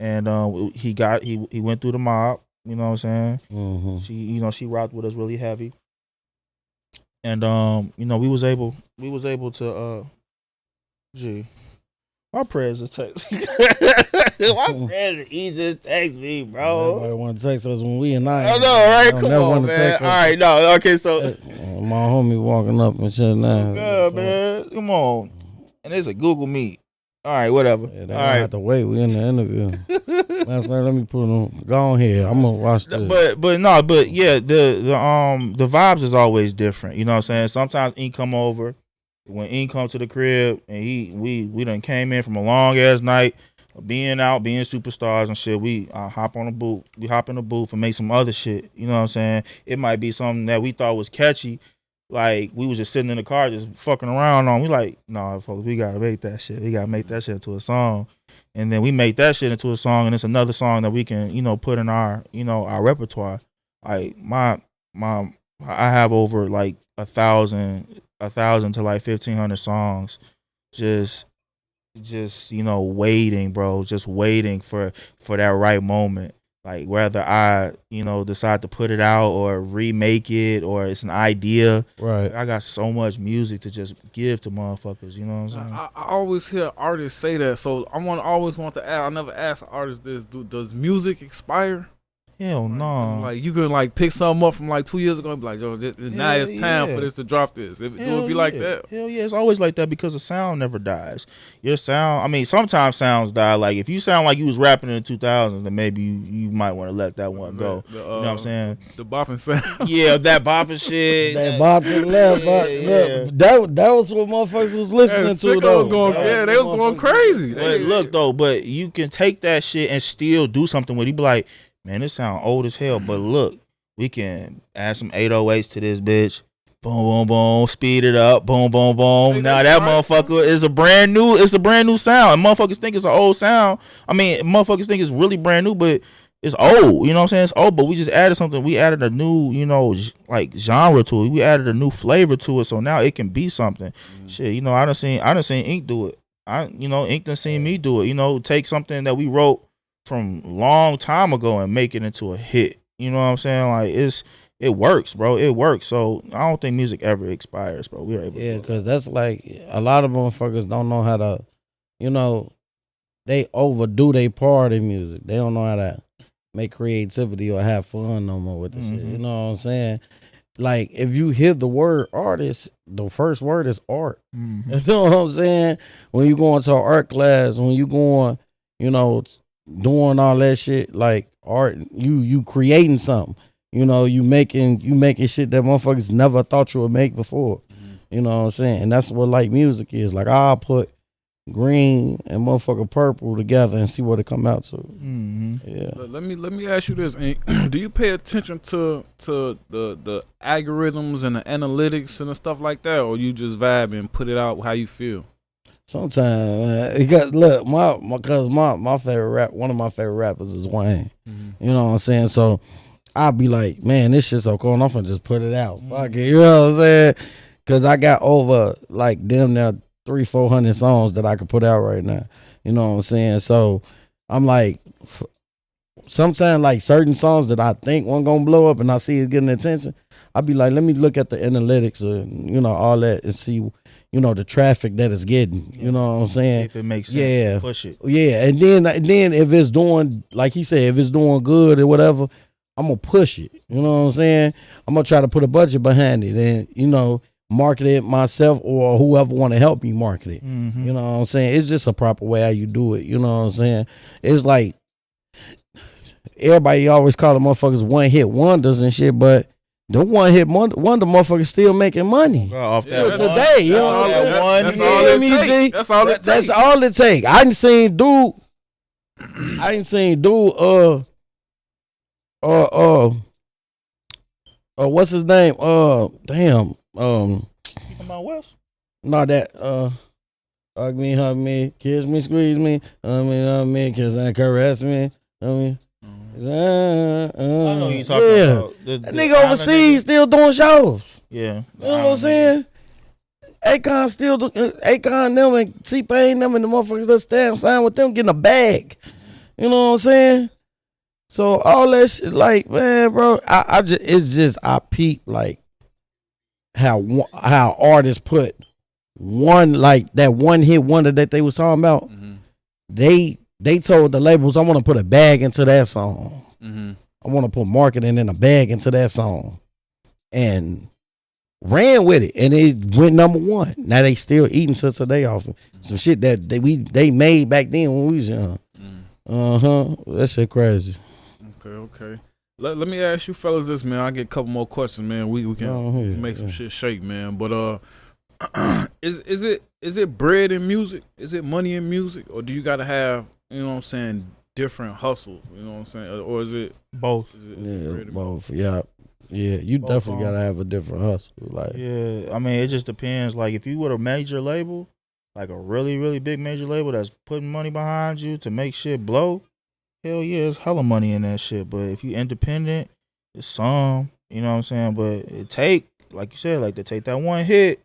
And he went through the mob, you know what I'm saying? Mm-hmm. She, you know, she rocked with us really heavy. And you know, we was able to my prayers just text. My prayers he just text me, bro. Everybody want to text us when we and I know, right? Come on, man. All right, no, okay, so my homie walking up and shit now. Good, man. Come on. And it's a Google Meet. All right, whatever. Yeah, they all right, have to wait. We in the interview. Let me put on. Go on here. I'm gonna watch this. But yeah, the vibes is always different. You know what I'm saying? Sometimes Ink come over. When Ink come to the crib and we done came in from a long ass night, being superstars and shit. We hop in the booth and make some other shit. You know what I'm saying? It might be something that we thought was catchy. Like, we was just sitting in the car just fucking around on. We like, nah, folks, we gotta make that shit. We gotta make that shit into a song. And then we make that shit into a song, and it's another song that we can, you know, put in our, you know, our repertoire. Like I have over like 1,000 to like 1,500 songs, just you know, waiting, bro, just waiting for that right moment. Like whether I, you know, decide to put it out or remake it or it's an idea. Right. I got so much music to just give to motherfuckers. You know what I'm saying? I always hear artists say that, so always want to ask. I never ask artists this: does music expire? Hell no. Like you can like pick something up from like 2 years ago and be like, yo, now it's time for this to drop this. Do it be like that? Hell yeah, it's always like that because the sound never dies. Your sound, I mean, sometimes sounds die. Like if you sound like you was rapping in the 2000s, then maybe you might want to let that one go. You know what I'm saying? The bopping sound. Yeah, that bopping shit. That bopping left. That was what motherfuckers was listening to though. They was going crazy. But look though, but you can take that shit and still do something with it. You be like, man, this sound old as hell, but look, we can add some 808s to this bitch. Boom, boom, boom. Speed it up. Boom, boom, boom. Hey, now that motherfucker is a brand new sound. And motherfuckers think it's an old sound. I mean, motherfuckers think it's really brand new, but it's old. You know what I'm saying? It's old, but we just added something. We added a new, you know, like genre to it. We added a new flavor to it, so now it can be something. Shit, you know, I done seen Ink do it. Ink done seen me do it. You know, take something that we wrote from long time ago and make it into a hit. You know what I'm saying? Like it works, bro. It works. So I don't think music ever expires, bro. We're able to because that's like a lot of motherfuckers don't know how to, you know, they overdo their part in music. They don't know how to make creativity or have fun no more with the shit. You know what I'm saying? Like if you hear the word artist, the first word is art. You know what I'm saying? When you go into an art class, when you going, you know, doing all that shit, like art, you creating something, you know, you making shit that motherfuckers never thought you would make before. You know what I'm saying? And that's what like music is. Like I'll put green and motherfucking purple together and see what it come out to. Yeah. Let me ask you this: do you pay attention to the algorithms and the analytics and the stuff like that, or you just vibe and put it out how you feel? Sometimes, because look, my favorite rap, one of my favorite rappers is Wayne. You know what I'm saying? So I'll be like, man, this shit's so cool, and I'm finna just put it out. Fuck it, you know what I'm saying? Cause I got over like damn near 300-400 songs that I could put out right now. You know what I'm saying? So I'm like, sometimes like certain songs that I think weren't gonna blow up, and I see it getting attention, I'll be like, let me look at the analytics and all that and see, the traffic that it's getting. You know what I'm saying? See if it makes sense. Push it. Yeah, and then if it's doing, like he said, if it's doing good or whatever, I'm gonna push it. You know what I'm saying? I'm gonna try to put a budget behind it and market it myself or whoever want to help me market it. Mm-hmm. You know what I'm saying? It's just a proper way how you do it. You know what I'm saying? It's like everybody always call the motherfuckers one hit wonders and shit, but the one hit wonder motherfuckers still making money. Off that today, you know what I'm saying? That's all it takes. That's all it take. I didn't seen dude. What's his name? Damn. You from out west? No, that hug me, kiss me, squeeze me, hug me, kiss and caress me. I know you talking about. That nigga overseas still doing shows. Yeah. You know what I'm saying? Akon still do, Akon them and T-Pain them and the motherfuckers that stand sign with them getting a bag. You know what I'm saying? So all that shit, like, man, bro, I peep like how artists put one, like that one hit wonder that they was talking about. Mm-hmm. They told the labels, I want to put a bag into that song. Mm-hmm. I want to put marketing in a bag into that song, and ran with it, and it went number one. Now they still eating till today off of some shit that they made back then when we was young. That shit crazy. Okay. Let me ask you fellas this, man. I get a couple more questions, man. We can make some shit shake, man. But is it bread in music? Is it money in music, or do you gotta have, you know what I'm saying, different hustles? You know what I'm saying, or is it both? Both. Yeah. You both definitely gotta have a different hustle. Like, yeah, I mean, it just depends. Like, if you with a major label, like a really, really big major label that's putting money behind you to make shit blow, hell yeah, it's hella money in that shit. But if you independent, it's some, you know what I'm saying? But it take, like you said, like to take that one hit,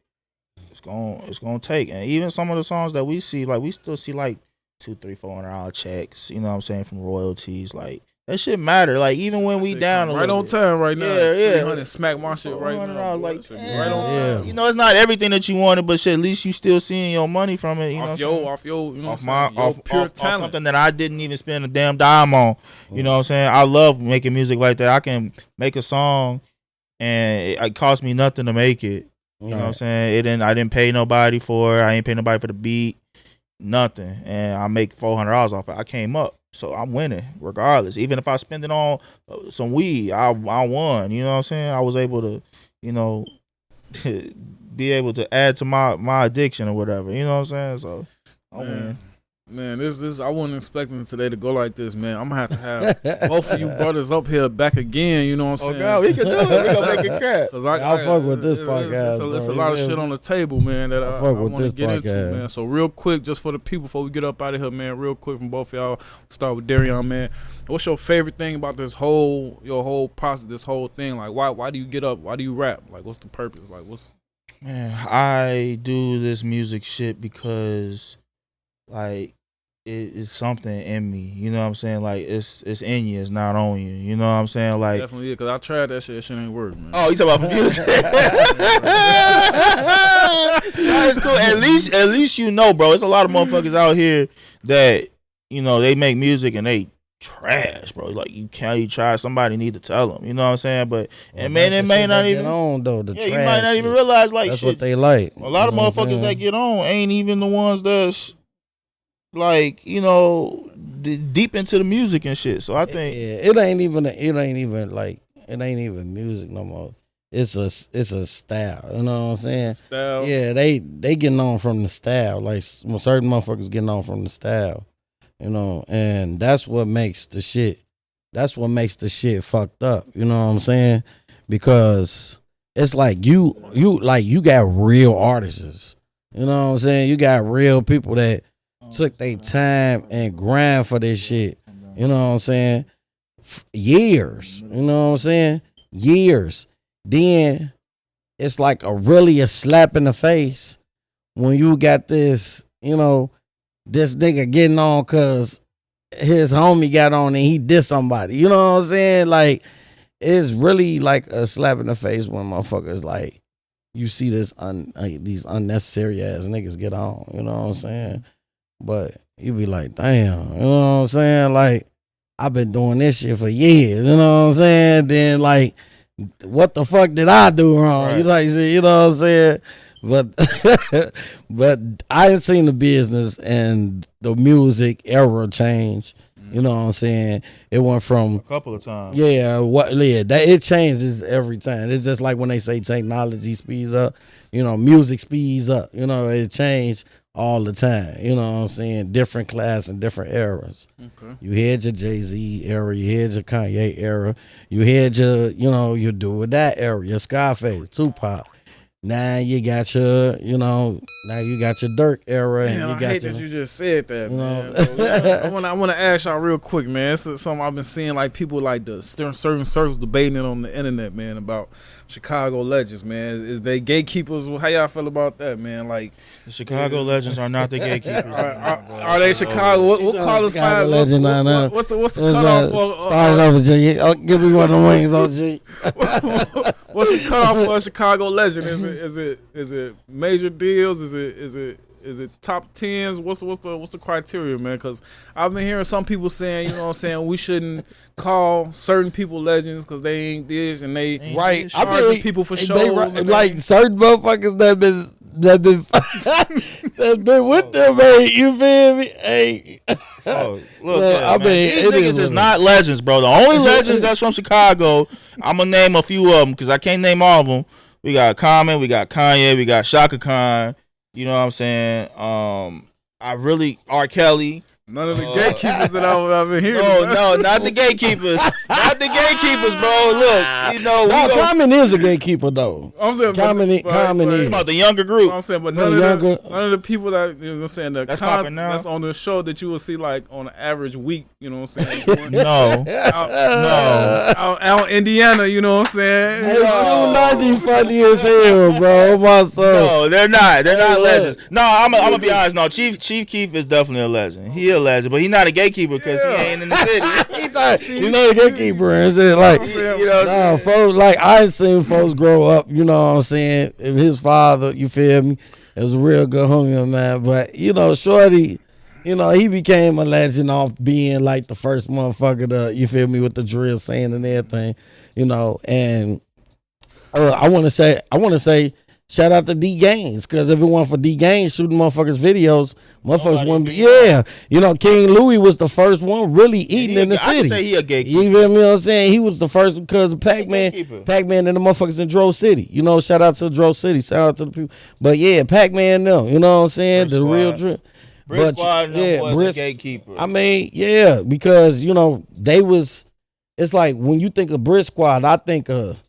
it's gonna take. And even some of the songs that we see, like we still see like $200-$400 checks, you know what I'm saying, from royalties. Like that shit matter. Like even when we down a right little on bit. time right now. Yeah. 300 smack my shit right now. Like, right on time. You know, it's not everything that you wanted, but shit, at least you still seeing your money from it. You know, off your, you know, off pure talent. Off something that I didn't even spend a damn dime on. You know what I'm saying? I love making music like that. I can make a song and it cost me nothing to make it. You know what I'm saying? I didn't pay nobody for it. I ain't pay nobody for the beat. Nothing. And I make $400 off it. I came up. So I'm winning regardless. Even if I spend it on some weed, I won. You know what I'm saying? I was able to, you know, be able to add to my addiction or whatever. You know what I'm saying? So I win. Man, this I wasn't expecting today to go like this, man. I'm gonna have both of you brothers up here back again. You know what I'm saying? Oh God, we can do it. We gonna make it crap. Cause I fuck with this podcast. It's a lot of shit on the table, man. That I want to get into, man. So real quick, just for the people, before we get up out of here, man. Real quick from both of y'all. Start with Darrion, man. What's your favorite thing about your whole process, this whole thing? Like, why do you get up? Why do you rap? Like, what's the purpose? Like, Man, I do this music shit because, like, it's something in me, you know what I'm saying? Like it's in you, it's not on you. You know what I'm saying? Like definitely, because I tried that shit. That shit ain't work, man. Oh, you talking about music? That's cool. At least you know, bro. It's a lot of motherfuckers out here that you know they make music and they trash, bro. Like you try. Somebody need to tell them. You know what I'm saying? But and man, it may not even on though. The trash you might not even realize like that's shit. What they like. A lot of motherfuckers that get on ain't even the ones that's like, you know, deep into the music and shit. So I think it ain't even music no more. It's a style. You know what I'm saying? Style. Yeah, they getting on from the style. Like certain motherfuckers getting on from the style. You know, and that's what makes the shit fucked up. You know what I'm saying? Because it's like you got real artists. You know what I'm saying? You got real people that took their time and grind for this shit. You know what I'm saying? Years. You know what I'm saying? Years. Then it's like a slap in the face when you got this, this nigga getting on because his homie got on and he did somebody. You know what I'm saying? Like, it's really like a slap in the face when motherfuckers like, you see these unnecessary ass niggas get on. You know what I'm saying? But you be like, damn. You know what I'm saying? Like, I've been doing this shit for years. You know what I'm saying? Then like, what the fuck did I do wrong? Right. You know what I'm saying? But I done seen the business and the music era change. You know what I'm saying? It went from a couple of times. It changes every time. It's just like when they say technology speeds up, music speeds up. It changed all the time. You know what I'm saying? Different class and different eras. Okay. You had your Jay-Z era, you had your Kanye era, you had your, your Do It That era, your Scarface, Tupac. Now you got your, now you got your Dirk era. Man, and I hate that you just said that, man. I want to ask y'all real quick, man. This is something I've been seeing, like people like the certain circles debating it on the internet, man, about Chicago legends, man. Is they gatekeepers? How y'all feel about that, man? Like the Chicago legends are not the gatekeepers. Are they Chicago? What qualifies? What's the cutoff for? Start over, G. Give me one of the wings, OG. What's the cutoff for a Chicago legend? Is it major deals? Is it top tens? What's the criteria, man? Because I've been hearing some people saying, we shouldn't call certain people legends because they ain't this and they charging people for shows. Like certain motherfuckers that been with them, man. You feel me? Hey. Look, these niggas is not legends, bro. The only legends that's from Chicago, I'm gonna name a few of them because I can't name all of them. We got Common, we got Kanye, we got Shaka Khan. You know what I'm saying? R. Kelly. None of the gatekeepers that I've been hearing. No, not the gatekeepers. Not the gatekeepers, bro. Look, Common is a gatekeeper, though. I'm saying, Common is. About the younger group. I'm saying, but none of the people that, I'm saying, that's on the show that you will see, like, on an average week, you know what I'm saying? No. Out in Indiana, you know what I'm saying? Hey, 290 funny as hell, bro. My son. No, they're not. They're not legends. No, I'm going to be honest. No, Chief Keef is definitely a legend. He a legend, but he's not a gatekeeper because he ain't in the city. He's not a gatekeeper. And like, folks, like I seen folks grow up. You know what I'm saying? And his father, you feel me, is a real good homie of mine. But Shorty, he became a legend off being like the first motherfucker to, you feel me, with the drill saying and everything. And I want to say. Shout out to D Gaines, because if it weren't for D Gaines shooting motherfuckers videos, motherfuckers wouldn't be. King Louis was the first one really eating in the city. I can say he a gatekeeper. You feel me? What I'm saying? He was the first because of Pac-Man and the motherfuckers in Dro City. Shout out to Dro City. Shout out to the people. But yeah, Pac-Man them. You know what I'm saying? The real drip. Brick Squad was a gatekeeper. I mean, yeah, because they was. It's like when you think of Brick Squad, I think of.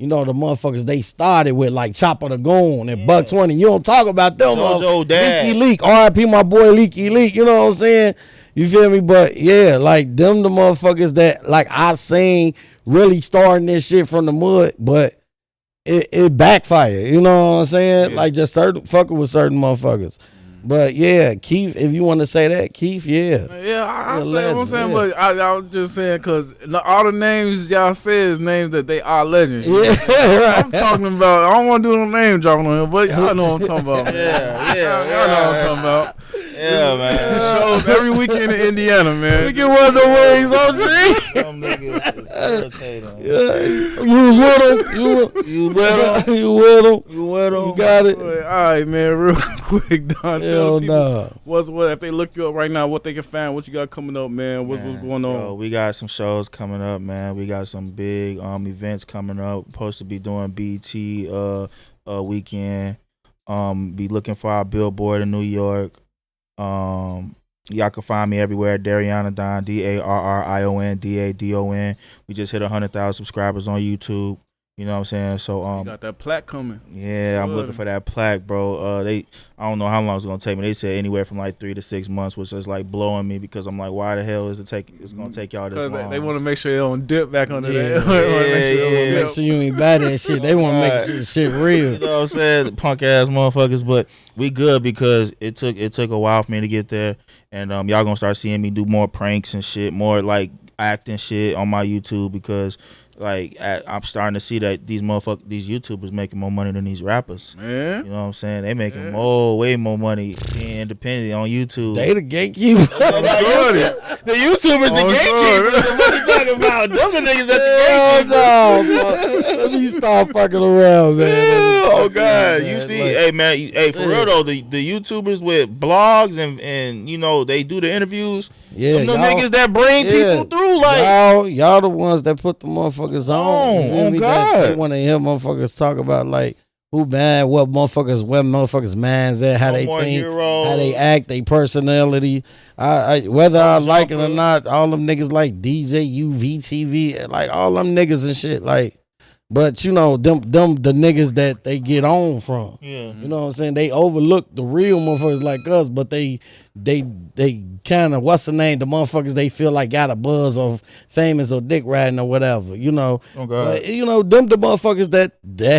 The motherfuckers they started with, like Chopper the Goon and Buck 20. You don't talk about them. JoJo Dad. Leaky Leak. R.I.P. my boy Leaky Leak. You know what I'm saying? You feel me? But yeah, like them the motherfuckers that like I seen really starting this shit from the mud, but it backfired. You know what I'm saying? Yeah. Like just fucking with certain motherfuckers. But yeah, Keith, if you want to say that, Keith, yeah. Yeah, I say what I'm saying, but I was just saying because all the names y'all said is names that they are legends. Yeah, right. I'm talking about, I don't want to do no name dropping on him, but y'all know what I'm talking about. Y'all know what I'm talking about. Yeah, man. Shows every weekend in Indiana, man. We get one of the wings on G. Some niggas is irritating. Yeah. You was with him. You with him. You got it. All right, man. Real quick, Don. Tell people what if they look you up right now, what they can find, what you got coming up, man. What's going on? Bro, we got some shows coming up, man. We got some big events coming up. Supposed to be doing BT weekend. Be looking for our billboard in New York. Y'all can find me everywhere. Darrion Don, Darrion DADON. We just hit 100,000 subscribers on YouTube. You know what I'm saying? So You got that plaque coming. yeah, I'm looking for that plaque, bro. I don't know how long it's gonna take me. They said anywhere from like 3 to 6 months, which is like blowing me because I'm like, why the hell is it's gonna take y'all this long? Because they want to make sure they don't dip back under that. Make sure you ain't buy that shit. They want to make this shit real. You know what I'm saying? Punk ass motherfuckers, but we good because it took a while for me to get there, and y'all gonna start seeing me do more pranks and shit, more like acting shit on my YouTube because. Like I'm starting to see that these YouTubers making more money than these rappers. Yeah. You know what I'm saying? They making way more money being independent on YouTube. They the gatekeepers. The YouTubers the gatekeepers. What you talking about? Them the niggas that the gatekeepers. Let me stop fucking around, man. Oh God, you see, hey man, for real though, the YouTubers with blogs and you know they do the interviews. Yeah, them niggas that bring people through like y'all the ones that put the motherfuckers on. Oh God, they want to hear motherfuckers talk about like who bad, what motherfuckers minds at, how they think, how they act, their personality. Whether I like it or not, all them niggas like DJ UVTV, like all them niggas and shit, like. But you know, them the niggas that they get on from. Yeah. You know what I'm saying? They overlook the real motherfuckers like us, but they kind of, what's the name? The motherfuckers they feel like got a buzz of famous or dick riding or whatever, you know. Oh God. You know, them the motherfuckers that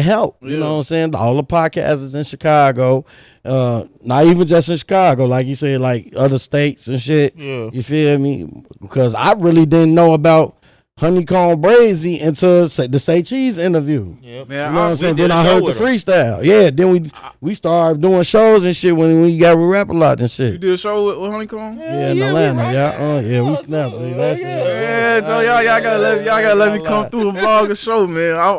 help. You know what I'm saying? All the podcasters in Chicago, not even just in Chicago, like you said, like other states and shit. Yeah. You feel me? Because I really didn't know about Honeycomb Brazy until the Say Cheese interview. Yep. Man, you know what I'm saying? Then I heard the freestyle. Yeah, then we started doing shows and shit when we got with Rap a Lot and shit. You did a show with Honeycomb? Yeah, in Atlanta. We snapped. That's it. Yeah, Joe, y'all gotta let me come through and vlog a show, man. I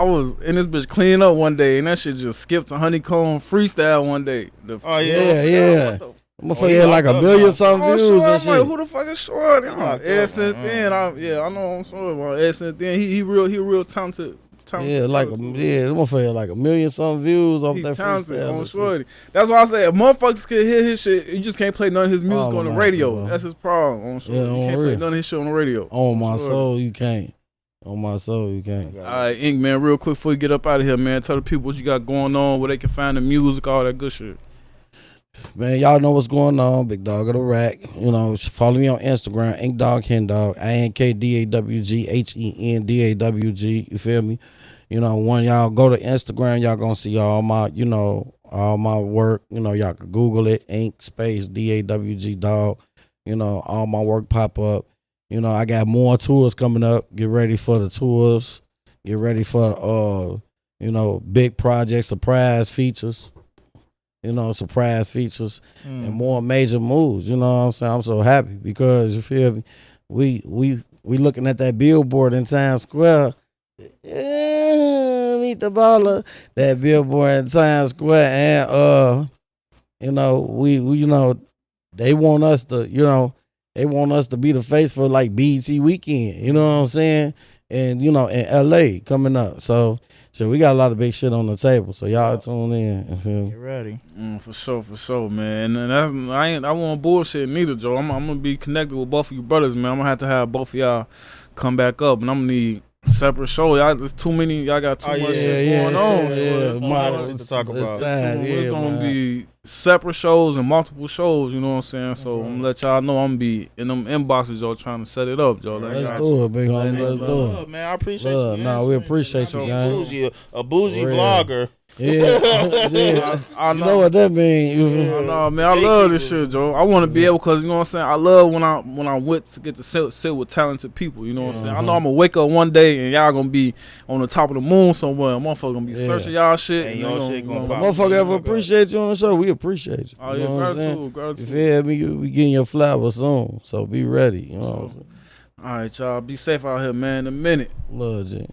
was in this bitch cleaning up one day and that shit just skipped to Honeycomb freestyle one day. Yeah. I'm gonna say like 1 million something views sure, and I'm shit. like, who the fuck is Short? Ever since then, I know I'm sure. Ever since then, he real talented. Yeah, like I'm gonna say like 1 million something views off that freestyle. On Shorty. That's why I say if motherfuckers can hear his shit, you just can't play none of his music on the radio. That's his problem. On Shorty. You can't play none of his shit on the radio. On my soul, you can't. On my soul, you can't. All right, Ink, man, real quick before you get up out of here, man, tell the people what you got going on, where they can find the music, all that good shit. Man, y'all know what's going on. Big Dog of the Rack. You know, follow me on Instagram, Ink Dog Hen Dog, INKDAWGHENDAWG. You feel me? You know, when y'all go to Instagram, y'all gonna see all my work. You know, y'all can Google it, Ink space DAWG Dog. You know, all my work pop up. You know, I got more tours coming up. Get ready for the tours. Get ready for big projects, surprise features. And more major moves. You know what I'm saying? I'm so happy because you feel me? We looking at that billboard in Times Square. Meet the baller. That billboard in Times Square, and they want us to, be the face for like BET weekend. You know what I'm saying? And in LA coming up. So we got a lot of big shit on the table. So y'all tune in. Get ready. For sure, man. And I won't bullshit neither, Joe. I'm gonna be connected with both of you brothers, man. I'm gonna have to have both of y'all come back up, and I'm gonna need separate show. Y'all, there's too many. Y'all got too much shit going on. There's a lot of shit to talk about. It's gonna be separate shows and multiple shows. You know what I'm saying? So I'm gonna let y'all know I'm gonna be in them inboxes, y'all trying to set it up, Joe. Let's do it, big homie. Let's do it, man. I appreciate you. No, we appreciate you, guys. A bougie vlogger. Yeah. I know what that means. I know, man. I love this shit, Joe. I want to be able, because you know what I'm saying. I love when I went to get to sit with talented people. You know what I'm saying. I know I'm gonna wake up one day and y'all gonna be on the top of the moon somewhere. Motherfucker gonna be searching y'all shit. And your shit gonna pop. Motherfucker ever appreciate you on the show? We appreciate you. Oh yeah, gratitude. You feel me? We getting your flowers soon, so be ready. You know what I'm saying. All right, y'all. Be safe out here, man. In a minute. Love you.